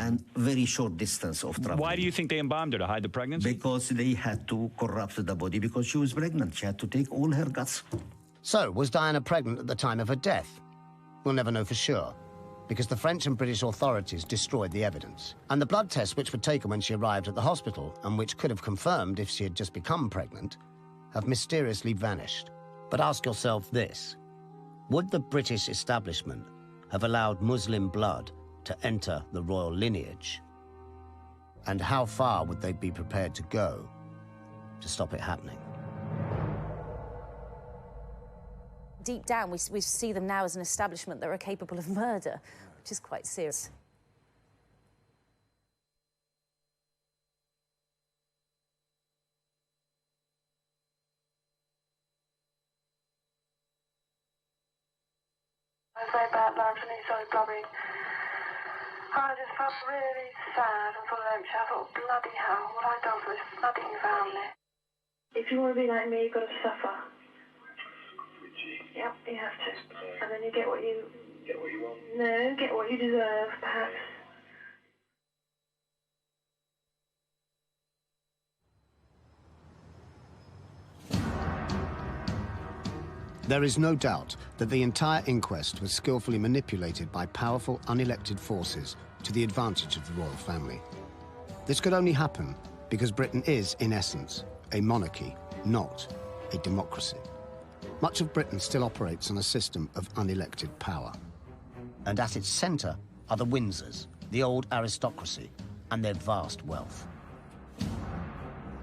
And very short distance of travel. Why do you think they embalmed her, to hide the pregnancy? Because they had to corrupt the body because she was pregnant. She had to take all her guts. So, was Diana pregnant at the time of her death? We'll never know for sure, because the French and British authorities destroyed the evidence. And the blood tests which were taken when she arrived at the hospital, and which could have confirmed if she had just become pregnant, have mysteriously vanished. But ask yourself this: would the British establishment have allowed Muslim blood to enter the royal lineage? And how far would they be prepared to go to stop it happening? Deep down, we see them now as an establishment that are capable of murder, which is quite serious. I was very bad lunch and he started blubbering. I just felt really sad and full of empty. I thought, bloody hell, what have I done for this bloody family? If you want to be like me, you've got to suffer. Yep, you have to. And then you get what you... Get what you want? No, get what you deserve, perhaps. There is no doubt that the entire inquest was skillfully manipulated by powerful, unelected forces to the advantage of the royal family. This could only happen because Britain is, in essence, a monarchy, not a democracy. Much of Britain still operates on a system of unelected power. And at its centre are the Windsors, the old aristocracy, and their vast wealth.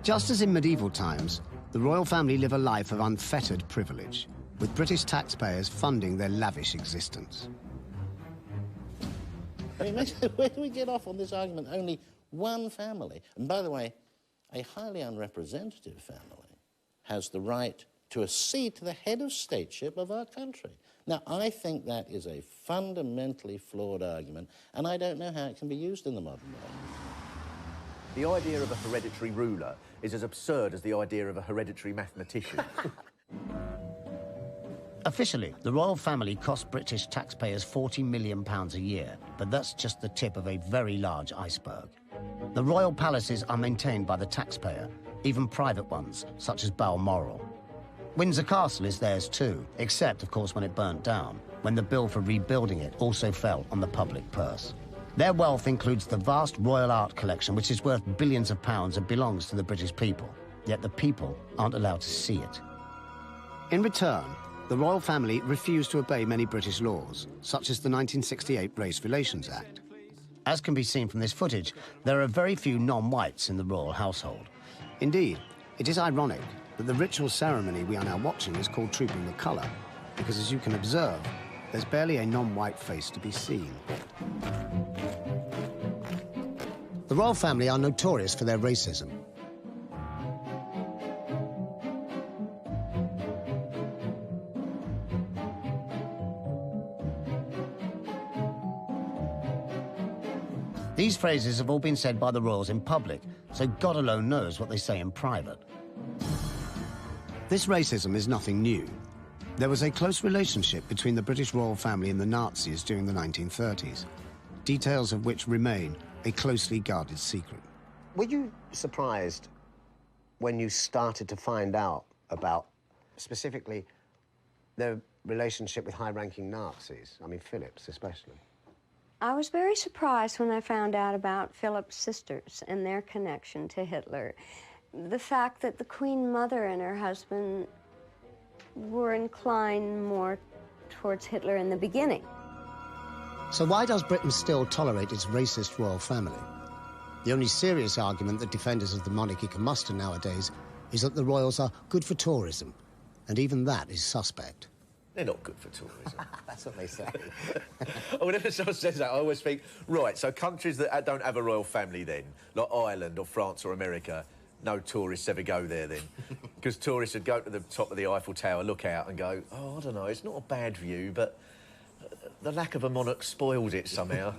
Just as in medieval times, the royal family live a life of unfettered privilege, with British taxpayers funding their lavish existence. I mean, where do we get off on this argument? Only one family, and by the way, a highly unrepresentative family, has the right to a seat to the head of stateship of our country. Now, I think that is a fundamentally flawed argument, and I don't know how it can be used in the modern world. The idea of a hereditary ruler is as absurd as the idea of a hereditary mathematician. Officially, the royal family cost British taxpayers £40 million a year, but that's just the tip of a very large iceberg. The royal palaces are maintained by the taxpayer, even private ones, such as Balmoral. Windsor Castle is theirs too, except, of course, when it burnt down, when the bill for rebuilding it also fell on the public purse. Their wealth includes the vast royal art collection, which is worth billions of pounds and belongs to the British people, yet the people aren't allowed to see it. In return, the royal family refused to obey many British laws, such as the 1968 Race Relations Act. As can be seen from this footage, there are very few non-whites in the royal household. Indeed, it is ironic that the ritual ceremony we are now watching is called Trooping the Colour, because as you can observe, there's barely a non-white face to be seen. The royal family are notorious for their racism. These phrases have all been said by the royals in public, so God alone knows what they say in private. This racism is nothing new. There was a close relationship between the British royal family and the Nazis during the 1930s, details of which remain a closely guarded secret. Were you surprised when you started to find out about, specifically, the relationship with high-ranking Nazis? I mean, Philip's especially. I was very surprised when I found out about Philip's sisters and their connection to Hitler. The fact that the Queen Mother and her husband were inclined more towards Hitler in the beginning. So why does Britain still tolerate its racist royal family? The only serious argument that defenders of the monarchy can muster nowadays is that the royals are good for tourism, and even that is suspect. They're not good for tourism. That's what they say. Whenever someone says that, I always think, right, so countries that don't have a royal family then, like Ireland or France or America, no tourists ever go there then. Because tourists would go to the top of the Eiffel Tower, look out and go, oh, I don't know, it's not a bad view, but the lack of a monarch spoils it somehow.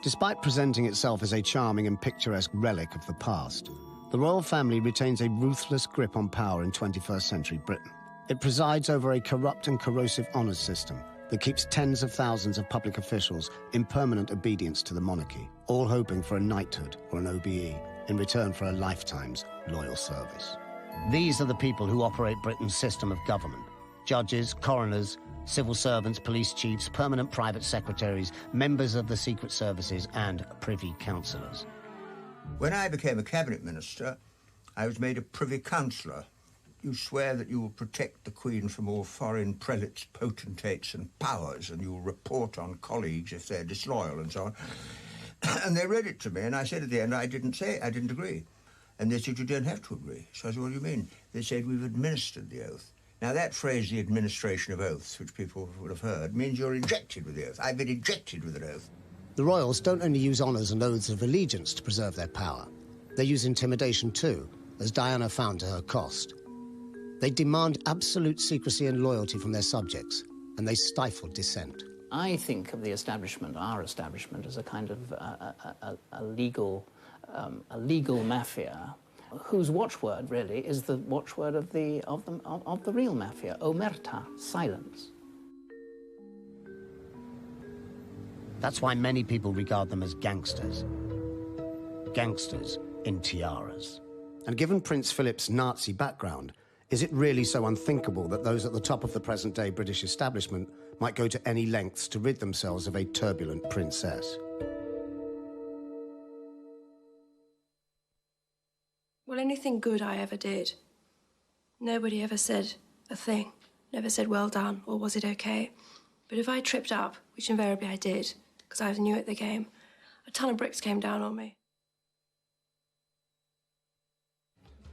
Despite presenting itself as a charming and picturesque relic of the past, the royal family retains a ruthless grip on power in 21st century Britain. It presides over a corrupt and corrosive honours system that keeps tens of thousands of public officials in permanent obedience to the monarchy, all hoping for a knighthood or an OBE in return for a lifetime's loyal service. These are the people who operate Britain's system of government: judges, coroners, civil servants, police chiefs, permanent private secretaries, members of the secret services, and privy councillors. When I became a cabinet minister, I was made a privy councillor. You swear that you will protect the Queen from all foreign prelates, potentates and powers, and you will report on colleagues if they're disloyal and so on. And they read it to me, and I said at the end, I didn't agree. And they said, you don't have to agree. So I said, what do you mean? They said, we've administered the oath. Now, that phrase, the administration of oaths, which people would have heard, means you're injected with the oath. I've been injected with an oath. The royals don't only use honours and oaths of allegiance to preserve their power. They use intimidation too, as Diana found to her cost. They demand absolute secrecy and loyalty from their subjects, and they stifle dissent. I think of the establishment, our establishment, as a kind of a legal mafia, whose watchword really is the watchword of the real mafia: omerta, silence. That's why many people regard them as gangsters. Gangsters in tiaras. And given Prince Philip's Nazi background, is it really so unthinkable that those at the top of the present-day British establishment might go to any lengths to rid themselves of a turbulent princess? Well, anything good I ever did, nobody ever said a thing, never said well done or was it okay. But if I tripped up, which invariably I did, because I was new at the game, a ton of bricks came down on me.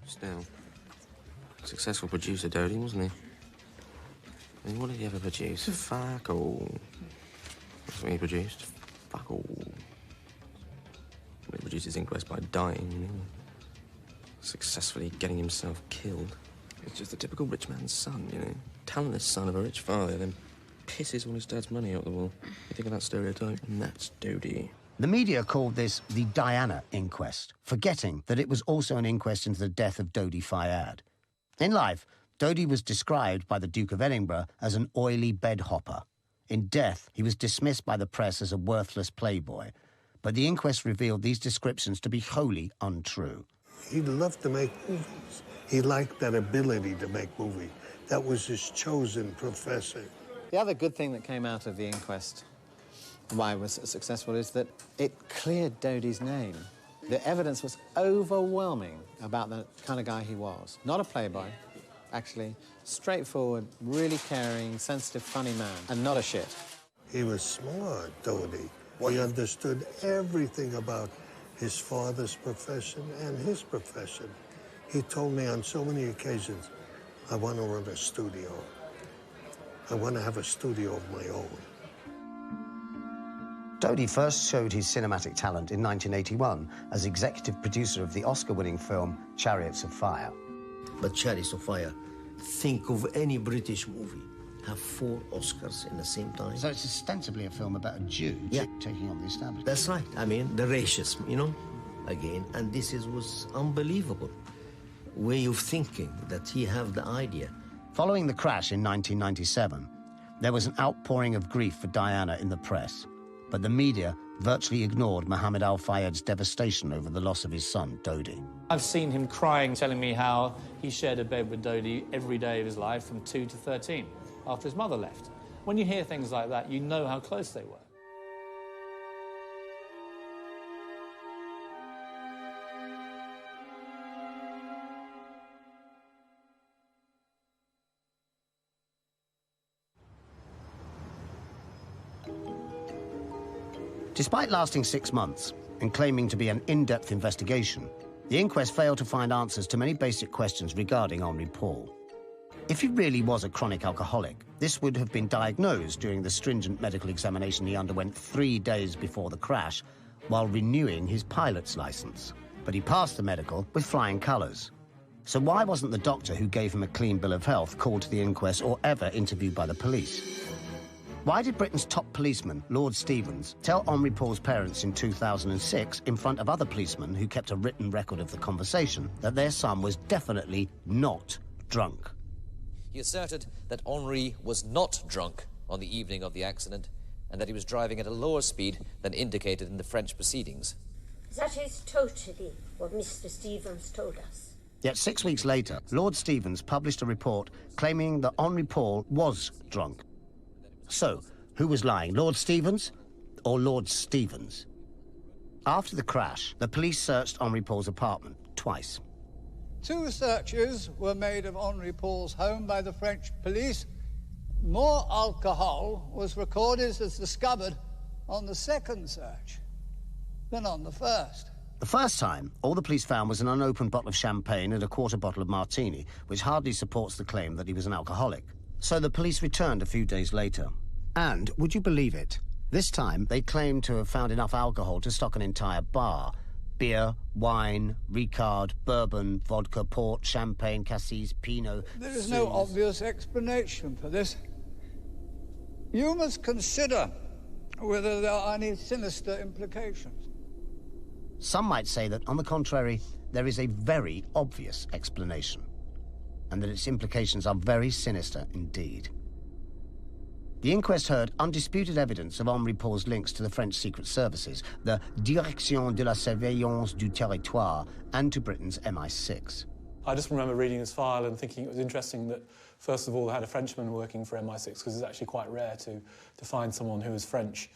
Still, successful producer, Dodi, wasn't he? I mean, what did he ever produce? Fuck all. That's what he produced. Fuck all. He produced his inquest by dying, you know? Successfully getting himself killed. It's just the typical rich man's son, you know? Talentless son of a rich father, then pisses all his dad's money out the wall. You think of that stereotype? And that's Dodi. The media called this the Diana inquest, forgetting that it was also an inquest into the death of Dodi Fayed. In life, Dodi was described by the Duke of Edinburgh as an oily bedhopper. In death, he was dismissed by the press as a worthless playboy. But the inquest revealed these descriptions to be wholly untrue. He loved to make movies. He liked that ability to make movies. That was his chosen profession. The other good thing that came out of the inquest, why it was successful, is that it cleared Dodi's name. The evidence was overwhelming about the kind of guy he was. Not a playboy, actually. Straightforward, really caring, sensitive, funny man, and not a shit. He was smart, Dodi. He understood everything about his father's profession and his profession. He told me on so many occasions, I want to run a studio. I want to have a studio of my own. Dodi first showed his cinematic talent in 1981 as executive producer of the Oscar-winning film Chariots of Fire. But Chariots of Fire, think of any British movie, have 4 Oscars in the same time. So it's ostensibly a film about a Jew taking on the establishment. That's right. I mean, the racism, you know, again. And this was unbelievable way of thinking that he had the idea. Following the crash in 1997, there was an outpouring of grief for Diana in the press, but the media virtually ignored Mohammed Al Fayed's devastation over the loss of his son, Dodi. I've seen him crying, telling me how he shared a bed with Dodi every day of his life from 2 to 13, after his mother left. When you hear things like that, you know how close they were. Despite lasting 6 months and claiming to be an in-depth investigation, the inquest failed to find answers to many basic questions regarding Henri Paul. If he really was a chronic alcoholic, this would have been diagnosed during the stringent medical examination he underwent 3 days before the crash while renewing his pilot's license. But he passed the medical with flying colours. So why wasn't the doctor who gave him a clean bill of health called to the inquest or ever interviewed by the police? Why did Britain's top policeman, Lord Stevens, tell Henri Paul's parents in 2006, in front of other policemen who kept a written record of the conversation, that their son was definitely not drunk? He asserted that Henri was not drunk on the evening of the accident and that he was driving at a lower speed than indicated in the French proceedings. That is totally what Mr. Stevens told us. Yet 6 weeks later, Lord Stevens published a report claiming that Henri Paul was drunk. So, who was lying, Lord Stevens or Lord Stevens? After the crash, the police searched Henri Paul's apartment twice. 2 searches were made of Henri Paul's home by the French police. More alcohol was recorded as discovered on the 2nd search than on the 1st. The first time, all the police found was an unopened bottle of champagne and a quarter bottle of martini, which hardly supports the claim that he was an alcoholic. So the police returned a few days later. And, would you believe it, this time they claimed to have found enough alcohol to stock an entire bar. Beer, wine, Ricard, bourbon, vodka, port, champagne, cassis, Pinot... There is no obvious explanation for this. You must consider whether there are any sinister implications. Some might say that, on the contrary, there is a very obvious explanation, and that its implications are very sinister indeed. The inquest heard undisputed evidence of Henri Paul's links to the French Secret Services, the Direction de la Surveillance du Territoire, and to Britain's MI6. I just remember reading his file and thinking it was interesting that, first of all, they had a Frenchman working for MI6, because it's actually quite rare to find someone who is French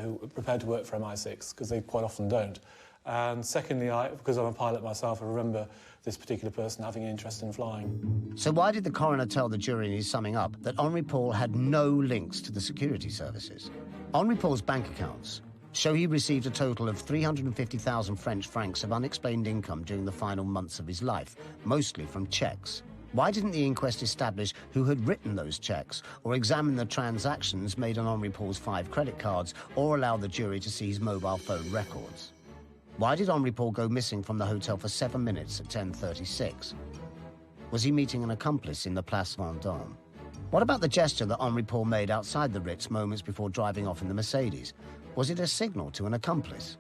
who prepared to work for MI6, because they quite often don't. And secondly, because I'm a pilot myself, I remember this particular person having an interest in flying. So why did the coroner tell the jury in his summing up that Henri Paul had no links to the security services? Henri Paul's bank accounts show he received a total of 350,000 French francs of unexplained income during the final months of his life, mostly from cheques. Why didn't the inquest establish who had written those cheques, or examine the transactions made on Henri Paul's 5 credit cards, or allow the jury to see his mobile phone records? Why did Henri Paul go missing from the hotel for 7 minutes at 10:36? Was he meeting an accomplice in the Place Vendôme? What about the gesture that Henri Paul made outside the Ritz moments before driving off in the Mercedes? Was it a signal to an accomplice?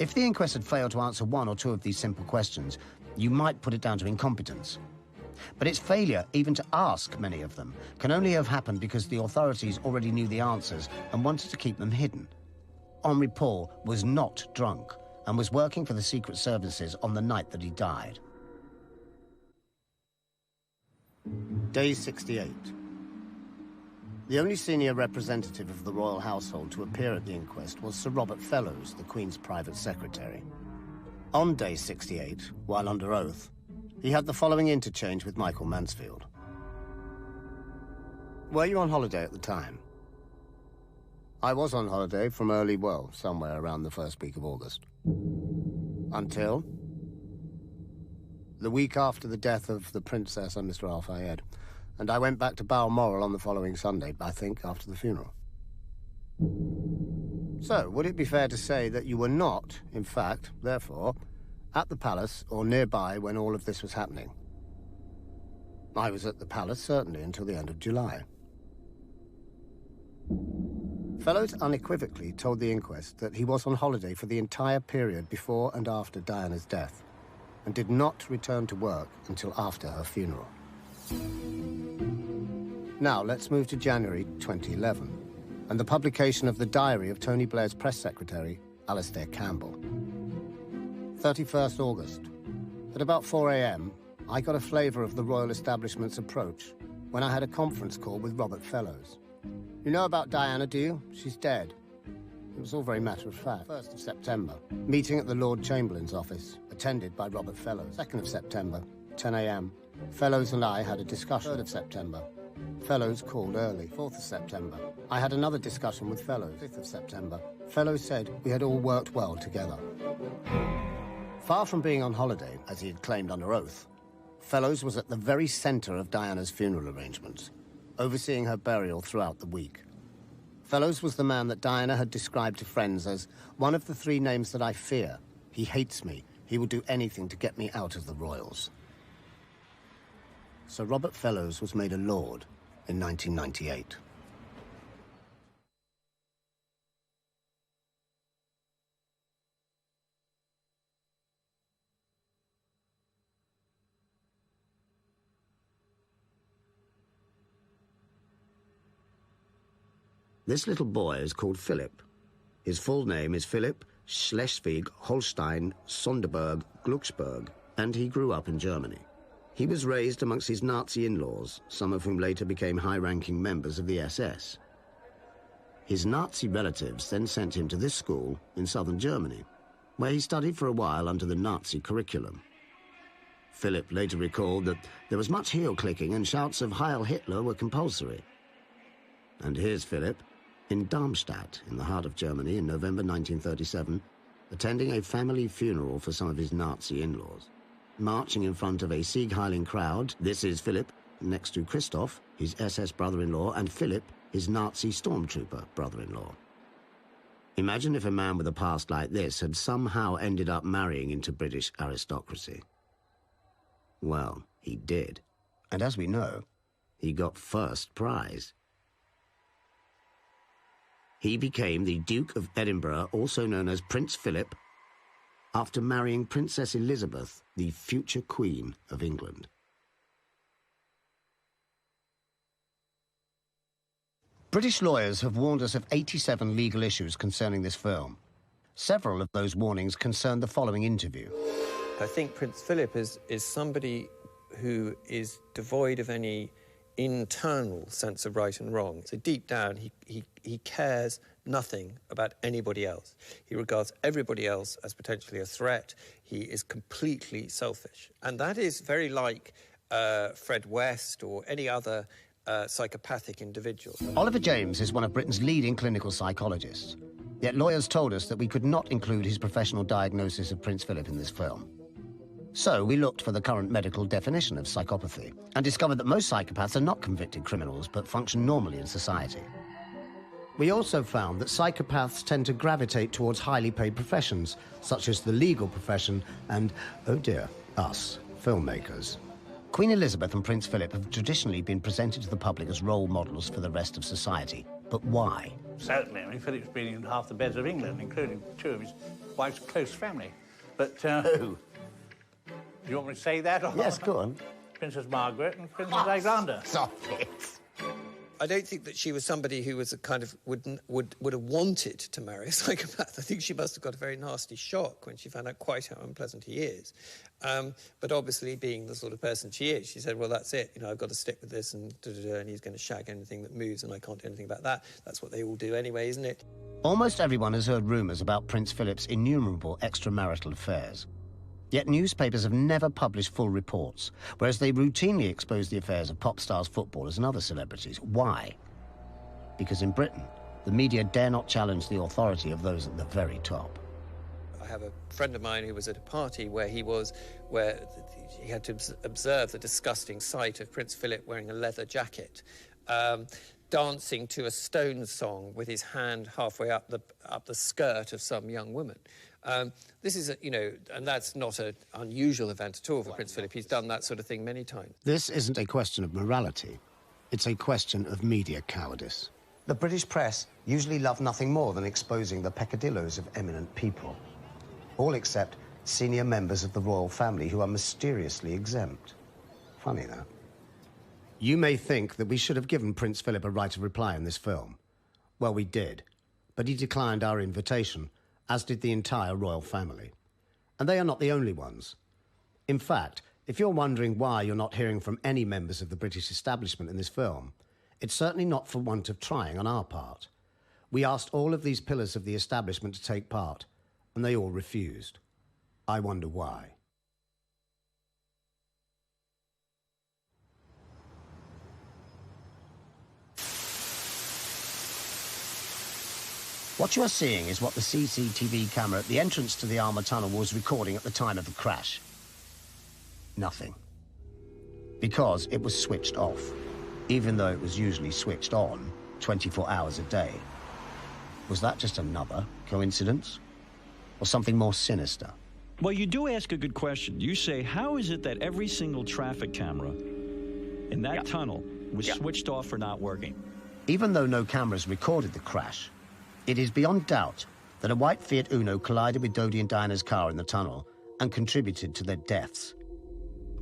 If the inquest had failed to answer 1 or 2 of these simple questions, you might put it down to incompetence. But its failure even to ask many of them can only have happened because the authorities already knew the answers and wanted to keep them hidden. Henri Paul was not drunk and was working for the Secret Services on the night that he died. Day 68. The only senior representative of the royal household to appear at the inquest was Sir Robert Fellows, the Queen's private secretary. On day 68, while under oath, he had the following interchange with Michael Mansfield. Were you on holiday at the time? I was on holiday from somewhere around the first week of August. Until? The week after the death of the Princess and Mr. Al Fayed. And I went back to Balmoral on the following Sunday, I think, after the funeral. So, would it be fair to say that you were not, in fact, therefore, at the palace or nearby when all of this was happening? I was at the palace, certainly, until the end of July. Fellows unequivocally told the inquest that he was on holiday for the entire period before and after Diana's death, and did not return to work until after her funeral. Now, let's move to January 2011, and the publication of the diary of Tony Blair's press secretary, Alastair Campbell. 31st August. At about 4 a.m., I got a flavour of the royal establishment's approach when I had a conference call with Robert Fellows. You know about Diana, do you? She's dead. It was all very matter-of-fact. 1st of September, meeting at the Lord Chamberlain's office, attended by Robert Fellows. 2nd of September, 10 a.m., Fellows and I had a discussion. 3rd of September, Fellows called early. 4th of September, I had another discussion with Fellows. 5th of September, Fellows said we had all worked well together. Far from being on holiday, as he had claimed under oath, Fellows was at the very centre of Diana's funeral arrangements, overseeing her burial throughout the week. Fellows was the man that Diana had described to friends as one of the 3 names that I fear. He hates me. He will do anything to get me out of the royals. So Robert Fellows was made a lord in 1998. This little boy is called Philip. His full name is Philip Schleswig-Holstein-Sonderburg-Glucksburg, and he grew up in Germany. He was raised amongst his Nazi in-laws, some of whom later became high-ranking members of the SS. His Nazi relatives then sent him to this school in southern Germany, where he studied for a while under the Nazi curriculum. Philip later recalled that there was much heel-clicking and shouts of Heil Hitler were compulsory. And here's Philip, in Darmstadt, in the heart of Germany, in November 1937, attending a family funeral for some of his Nazi in-laws. Marching in front of a Sieg-heiling crowd, this is Philip, next to Christoph, his SS brother-in-law, and Philip, his Nazi stormtrooper brother-in-law. Imagine if a man with a past like this had somehow ended up marrying into British aristocracy. Well, he did. And as we know, he got first prize. He became the Duke of Edinburgh, also known as Prince Philip, after marrying Princess Elizabeth, the future Queen of England. British lawyers have warned us of 87 legal issues concerning this film. Several of those warnings concern the following interview. I think Prince Philip is somebody who is devoid of any internal sense of right and wrong. So deep down, he cares nothing about anybody else. He regards everybody else as potentially a threat. He is completely selfish. And that is very like Fred West or any other psychopathic individual. Oliver James is one of Britain's leading clinical psychologists. Yet lawyers told us that we could not include his professional diagnosis of Prince Philip in this film. So we looked for the current medical definition of psychopathy and discovered that most psychopaths are not convicted criminals but function normally in society. We also found that psychopaths tend to gravitate towards highly paid professions, such as the legal profession and, oh dear, us, filmmakers. Queen Elizabeth and Prince Philip have traditionally been presented to the public as role models for the rest of society. But why? Certainly. I mean, Philip's been in half the beds of England, including 2 of his wife's close family. But, Who? Do you want me to say that? Or Yes, go on. Princess Margaret and Princess Alexander. Stop it. I don't think that she was somebody who was a kind of would have wanted to marry a psychopath. I think she must have got a very nasty shock when she found out quite how unpleasant he is. But obviously, being the sort of person she is, she said, well, that's it. You know, I've got to stick with this and and he's going to shag anything that moves and I can't do anything about that. That's what they all do anyway, isn't it? Almost everyone has heard rumours about Prince Philip's innumerable extramarital affairs. Yet newspapers have never published full reports, whereas they routinely expose the affairs of pop stars, footballers and other celebrities. Why? Because in Britain, the media dare not challenge the authority of those at the very top. I have a friend of mine who was at a party where he had to observe the disgusting sight of Prince Philip wearing a leather jacket. dancing to a Stones song with his hand halfway up the skirt of some young woman. This is, and that's not an unusual event at all for Prince Philip. He's done that sort of thing many times. This isn't a question of morality. It's a question of media cowardice. The British press usually love nothing more than exposing the peccadilloes of eminent people. All except senior members of the royal family who are mysteriously exempt. Funny, that. You may think that we should have given Prince Philip a right of reply in this film. Well, we did, but he declined our invitation, as did the entire royal family. And they are not the only ones. In fact, if you're wondering why you're not hearing from any members of the British establishment in this film, it's certainly not for want of trying on our part. We asked all of these pillars of the establishment to take part, and they all refused. I wonder why. What you are seeing is what the CCTV camera at the entrance to the Armour Tunnel was recording at the time of the crash. Nothing. Because it was switched off, even though it was usually switched on 24 hours a day. Was that just another coincidence? Or something more sinister? Well, you do ask a good question. You say, how is it that every single traffic camera in that tunnel was switched off or not working? Even though no cameras recorded the crash, it is beyond doubt that a white Fiat Uno collided with Dodi and Diana's car in the tunnel and contributed to their deaths.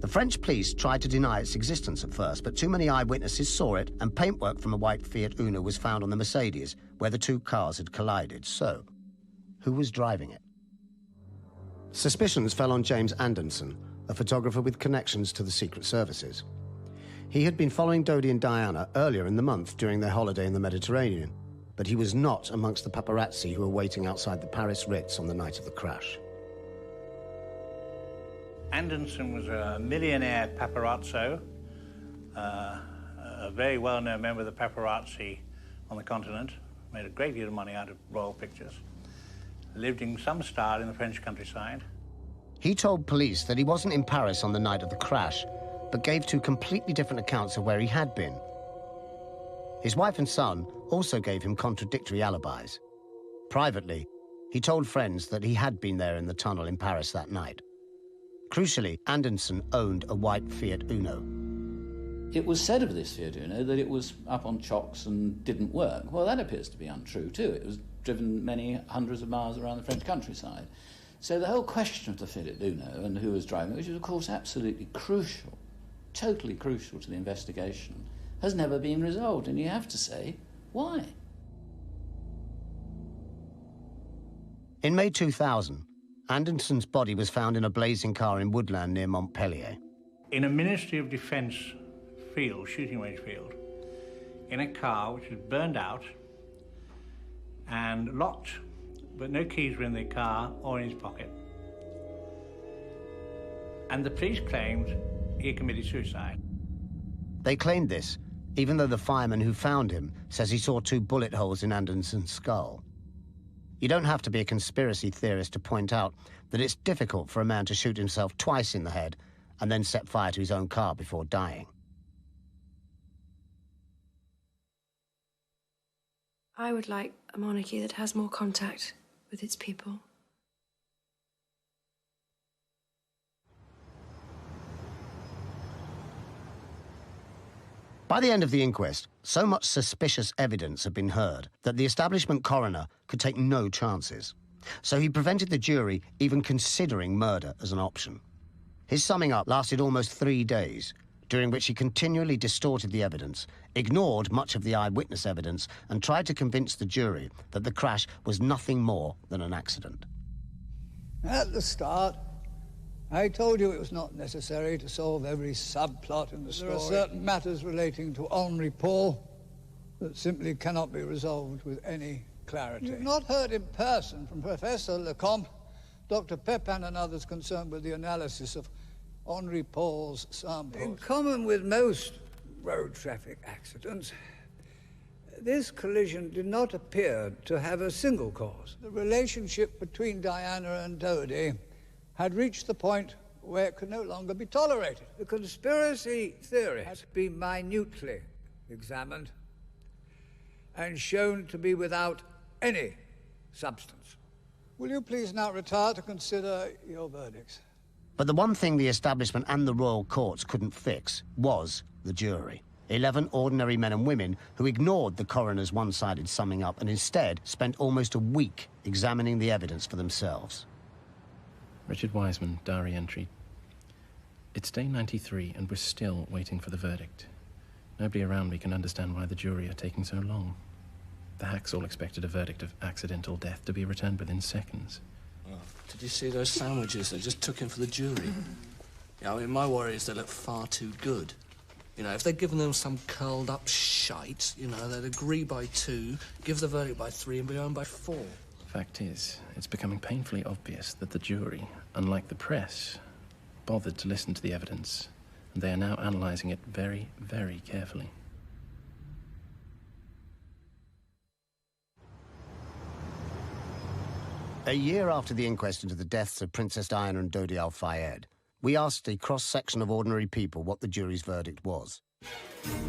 The French police tried to deny its existence at first, but too many eyewitnesses saw it, and paintwork from a white Fiat Uno was found on the Mercedes, where the two cars had collided. So, who was driving it? Suspicions fell on James Anderson, a photographer with connections to the Secret Services. He had been following Dodi and Diana earlier in the month during their holiday in the Mediterranean, but he was not amongst the paparazzi who were waiting outside the Paris Ritz on the night of the crash. Anderson was a millionaire paparazzo, a very well-known member of the paparazzi on the continent, made a great deal of money out of royal pictures, lived in some style in the French countryside. He told police that he wasn't in Paris on the night of the crash, but gave two completely different accounts of where he had been. His wife and son also gave him contradictory alibis. Privately, he told friends that he had been there in the tunnel in Paris that night. Crucially, Anderson owned a white Fiat Uno. It was said of this Fiat Uno that it was up on chocks and didn't work. Well, that appears to be untrue, too. It was driven many hundreds of miles around the French countryside. So the whole question of the Fiat Uno and who was driving it, which is, of course, absolutely crucial, totally crucial to the investigation, has never been resolved, and you have to say, why? In May 2000, Anderson's body was found in a blazing car in woodland near Montpellier. In a Ministry of Defence field, shooting range field, in a car which was burned out and locked, but no keys were in the car or in his pocket. And the police claimed he committed suicide. They claimed this, even though the fireman who found him says he saw 2 bullet holes in Anderson's skull. You don't have to be a conspiracy theorist to point out that it's difficult for a man to shoot himself twice in the head and then set fire to his own car before dying. I would like a monarchy that has more contact with its people. By the end of the inquest, so much suspicious evidence had been heard that the establishment coroner could take no chances. So he prevented the jury even considering murder as an option. His summing up lasted almost 3 days, during which he continually distorted the evidence, ignored much of the eyewitness evidence, and tried to convince the jury that the crash was nothing more than an accident. At the start, I told you it was not necessary to solve every subplot in the story. There are certain matters relating to Henri Paul that simply cannot be resolved with any clarity. You've not heard in person from Professor Lecomte, Dr. Pepin and others concerned with the analysis of Henri Paul's samples. In common with most road traffic accidents, this collision did not appear to have a single cause. The relationship between Diana and Dodi had reached the point where it could no longer be tolerated. The conspiracy theory had to be minutely examined, and shown to be without any substance. Will you please now retire to consider your verdicts? But the one thing the establishment and the royal courts couldn't fix was the jury. 11 ordinary men and women who ignored the coroner's one-sided summing up and instead spent almost a week examining the evidence for themselves. Richard Wiseman, diary entry. It's day 93 and we're still waiting for the verdict. Nobody around me can understand why the jury are taking so long. The hacks all expected a verdict of accidental death to be returned within seconds. Oh, did you see those sandwiches they just took in for the jury? Yeah, I mean, my worry is they look far too good. You know, if they'd given them some curled-up shite, you know, they'd agree by 2, give the verdict by 3 and be home by 4. Fact is, it's becoming painfully obvious that the jury, unlike the press, bothered to listen to the evidence, and they are now analysing it very, very carefully. A year after the inquest into the deaths of Princess Diana and Dodi Fayed, we asked a cross-section of ordinary people what the jury's verdict was.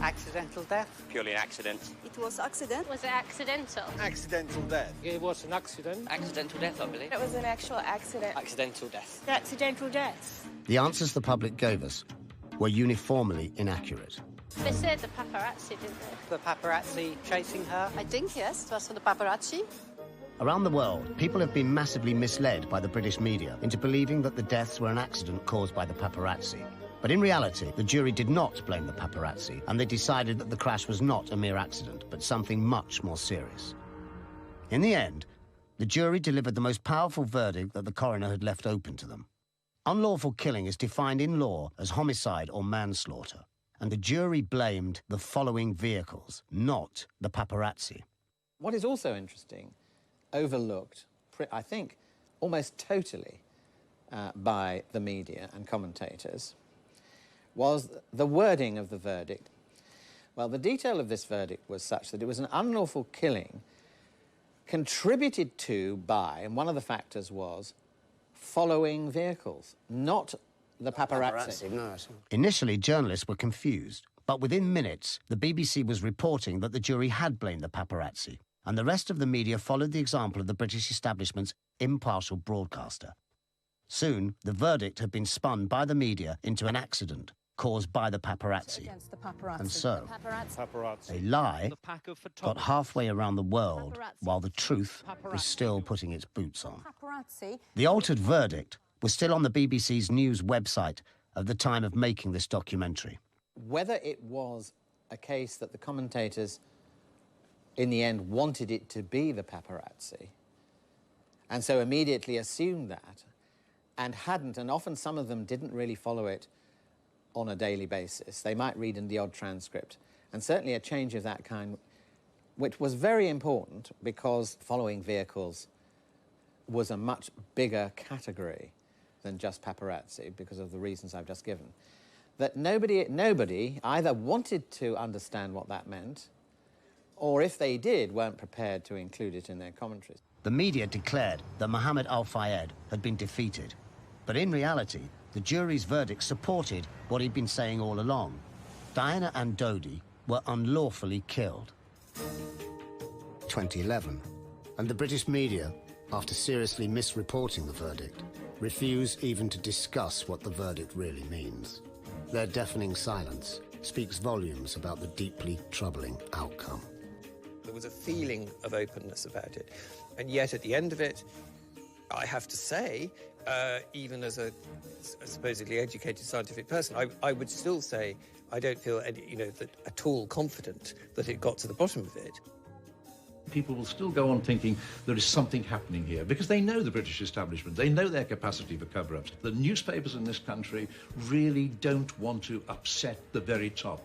Accidental death? Purely an accident. It was accident. Was it accidental? Accidental death. It was an accident. Accidental death, I believe. It was an actual accident. Accidental death. Accidental death. The answers the public gave us were uniformly inaccurate. They said the paparazzi, didn't they? The paparazzi chasing her? I think, yes. It was for the paparazzi. Around the world, people have been massively misled by the British media into believing that the deaths were an accident caused by the paparazzi. But in reality, the jury did not blame the paparazzi, and they decided that the crash was not a mere accident, but something much more serious. In the end, the jury delivered the most powerful verdict that the coroner had left open to them. Unlawful killing is defined in law as homicide or manslaughter, and the jury blamed the following vehicles, not the paparazzi. What is also interesting, overlooked, I think, almost totally by the media and commentators, was the wording of the verdict. Well, the detail of this verdict was such that it was an unlawful killing contributed to by, and one of the factors was, following vehicles, not the paparazzi. No. Initially, journalists were confused, but within minutes, the BBC was reporting that the jury had blamed the paparazzi, and the rest of the media followed the example of the British establishment's impartial broadcaster. Soon, the verdict had been spun by the media into an accident caused by the paparazzi. And so, a lie got halfway around the world while the truth was still putting its boots on. The altered verdict was still on the BBC's news website at the time of making this documentary. Whether it was a case that the commentators in the end wanted it to be the paparazzi, and so immediately assumed that, and hadn't, and often some of them didn't really follow it on a daily basis. They might read in the odd transcript, and certainly a change of that kind, which was very important because following vehicles was a much bigger category than just paparazzi because of the reasons I've just given. That nobody either wanted to understand what that meant, or if they did, weren't prepared to include it in their commentaries. The media declared that Mohammed Al-Fayed had been defeated. But in reality, the jury's verdict supported what he'd been saying all along. Diana and Dodi were unlawfully killed. 2011, and the British media, after seriously misreporting the verdict, refuse even to discuss what the verdict really means. Their deafening silence speaks volumes about the deeply troubling outcome. There was a feeling of openness about it, and yet at the end of it, I have to say, even as a supposedly educated scientific person, I would still say I don't feel at all confident that it got to the bottom of it. People will still go on thinking there is something happening here because they know the British establishment, they know their capacity for cover-ups. The newspapers in this country really don't want to upset the very top.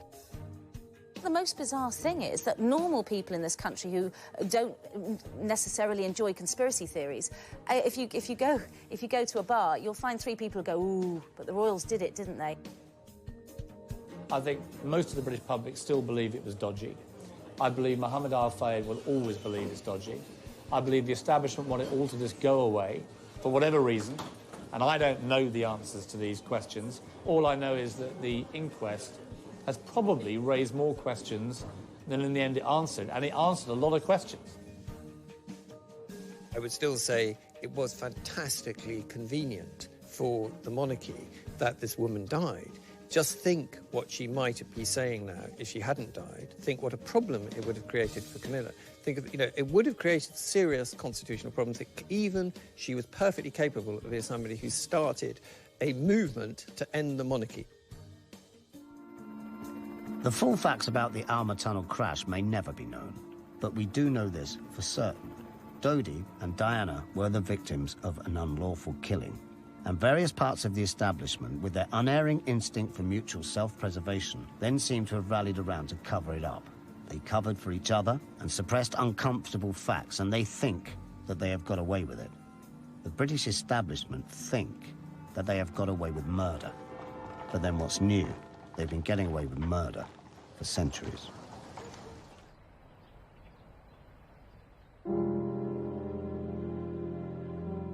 The most bizarre thing is that normal people in this country who don't necessarily enjoy conspiracy theories, if you go to a bar, you'll find 3 people who go, ooh, but the royals did it, didn't they? I think most of the British public still believe it was dodgy. I believe Mohammed Al-Fayed will always believe it's dodgy. I believe the establishment want it all to just go away for whatever reason, and I don't know the answers to these questions. All I know is that the inquest has probably raised more questions then in the end it answered, and it answered a lot of questions. I would still say it was fantastically convenient for the monarchy that this woman died. Just think what she might be saying now if she hadn't died. Think what a problem it would have created for Camilla. Think of, it would have created serious constitutional problems. Even she was perfectly capable of being somebody who started a movement to end the monarchy. The full facts about the Alma Tunnel crash may never be known, but we do know this for certain. Dodi and Diana were the victims of an unlawful killing, and various parts of the establishment, with their unerring instinct for mutual self-preservation, then seemed to have rallied around to cover it up. They covered for each other and suppressed uncomfortable facts, and they think that they have got away with it. The British establishment think that they have got away with murder. But then what's new? They've been getting away with murder for centuries.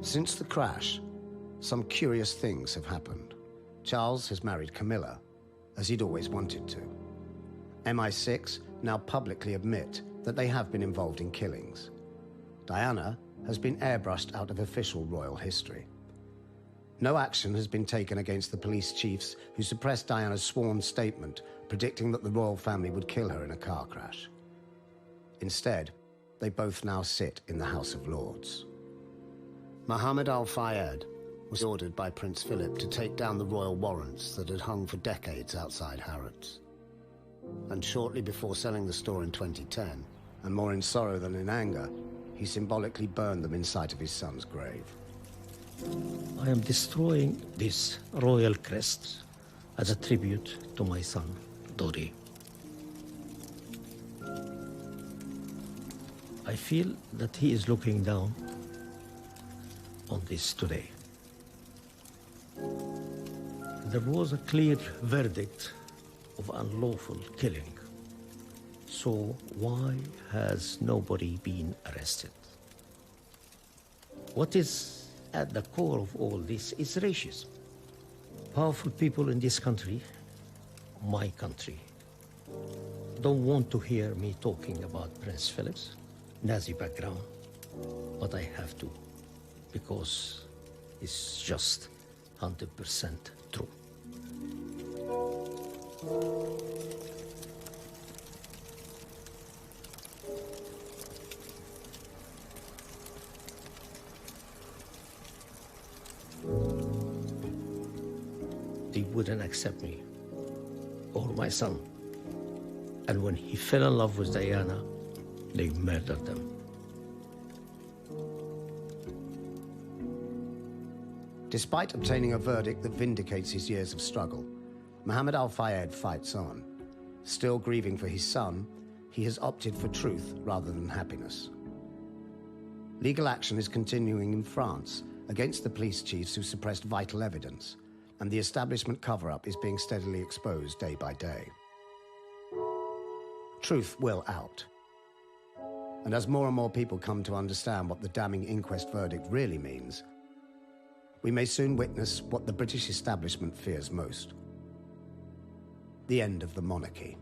Since the crash, some curious things have happened. Charles has married Camilla, as he'd always wanted to. MI6 now publicly admit that they have been involved in killings. Diana has been airbrushed out of official royal history. No action has been taken against the police chiefs who suppressed Diana's sworn statement predicting that the royal family would kill her in a car crash. Instead, they both now sit in the House of Lords. Mohammed Al Fayed was ordered by Prince Philip to take down the royal warrants that had hung for decades outside Harrods. And shortly before selling the store in 2010, and more in sorrow than in anger, he symbolically burned them in sight of his son's grave. I am destroying this royal crest as a tribute to my son, Dodi. I feel that he is looking down on this today. There was a clear verdict of unlawful killing. So why has nobody been arrested? What is at the core of all this is racism. Powerful people in this country, my country, don't want to hear me talking about Prince Philip's Nazi background, but I have to, because it's just 100% true. They wouldn't accept me or my son. And when he fell in love with Diana, they murdered them. Despite obtaining a verdict that vindicates his years of struggle, Mohammed Al Fayed fights on. Still grieving for his son, he has opted for truth rather than happiness. Legal action is continuing in France against the police chiefs who suppressed vital evidence, and the establishment cover-up is being steadily exposed day by day. Truth will out. And as more and more people come to understand what the damning inquest verdict really means, we may soon witness what the British establishment fears most: the end of the monarchy.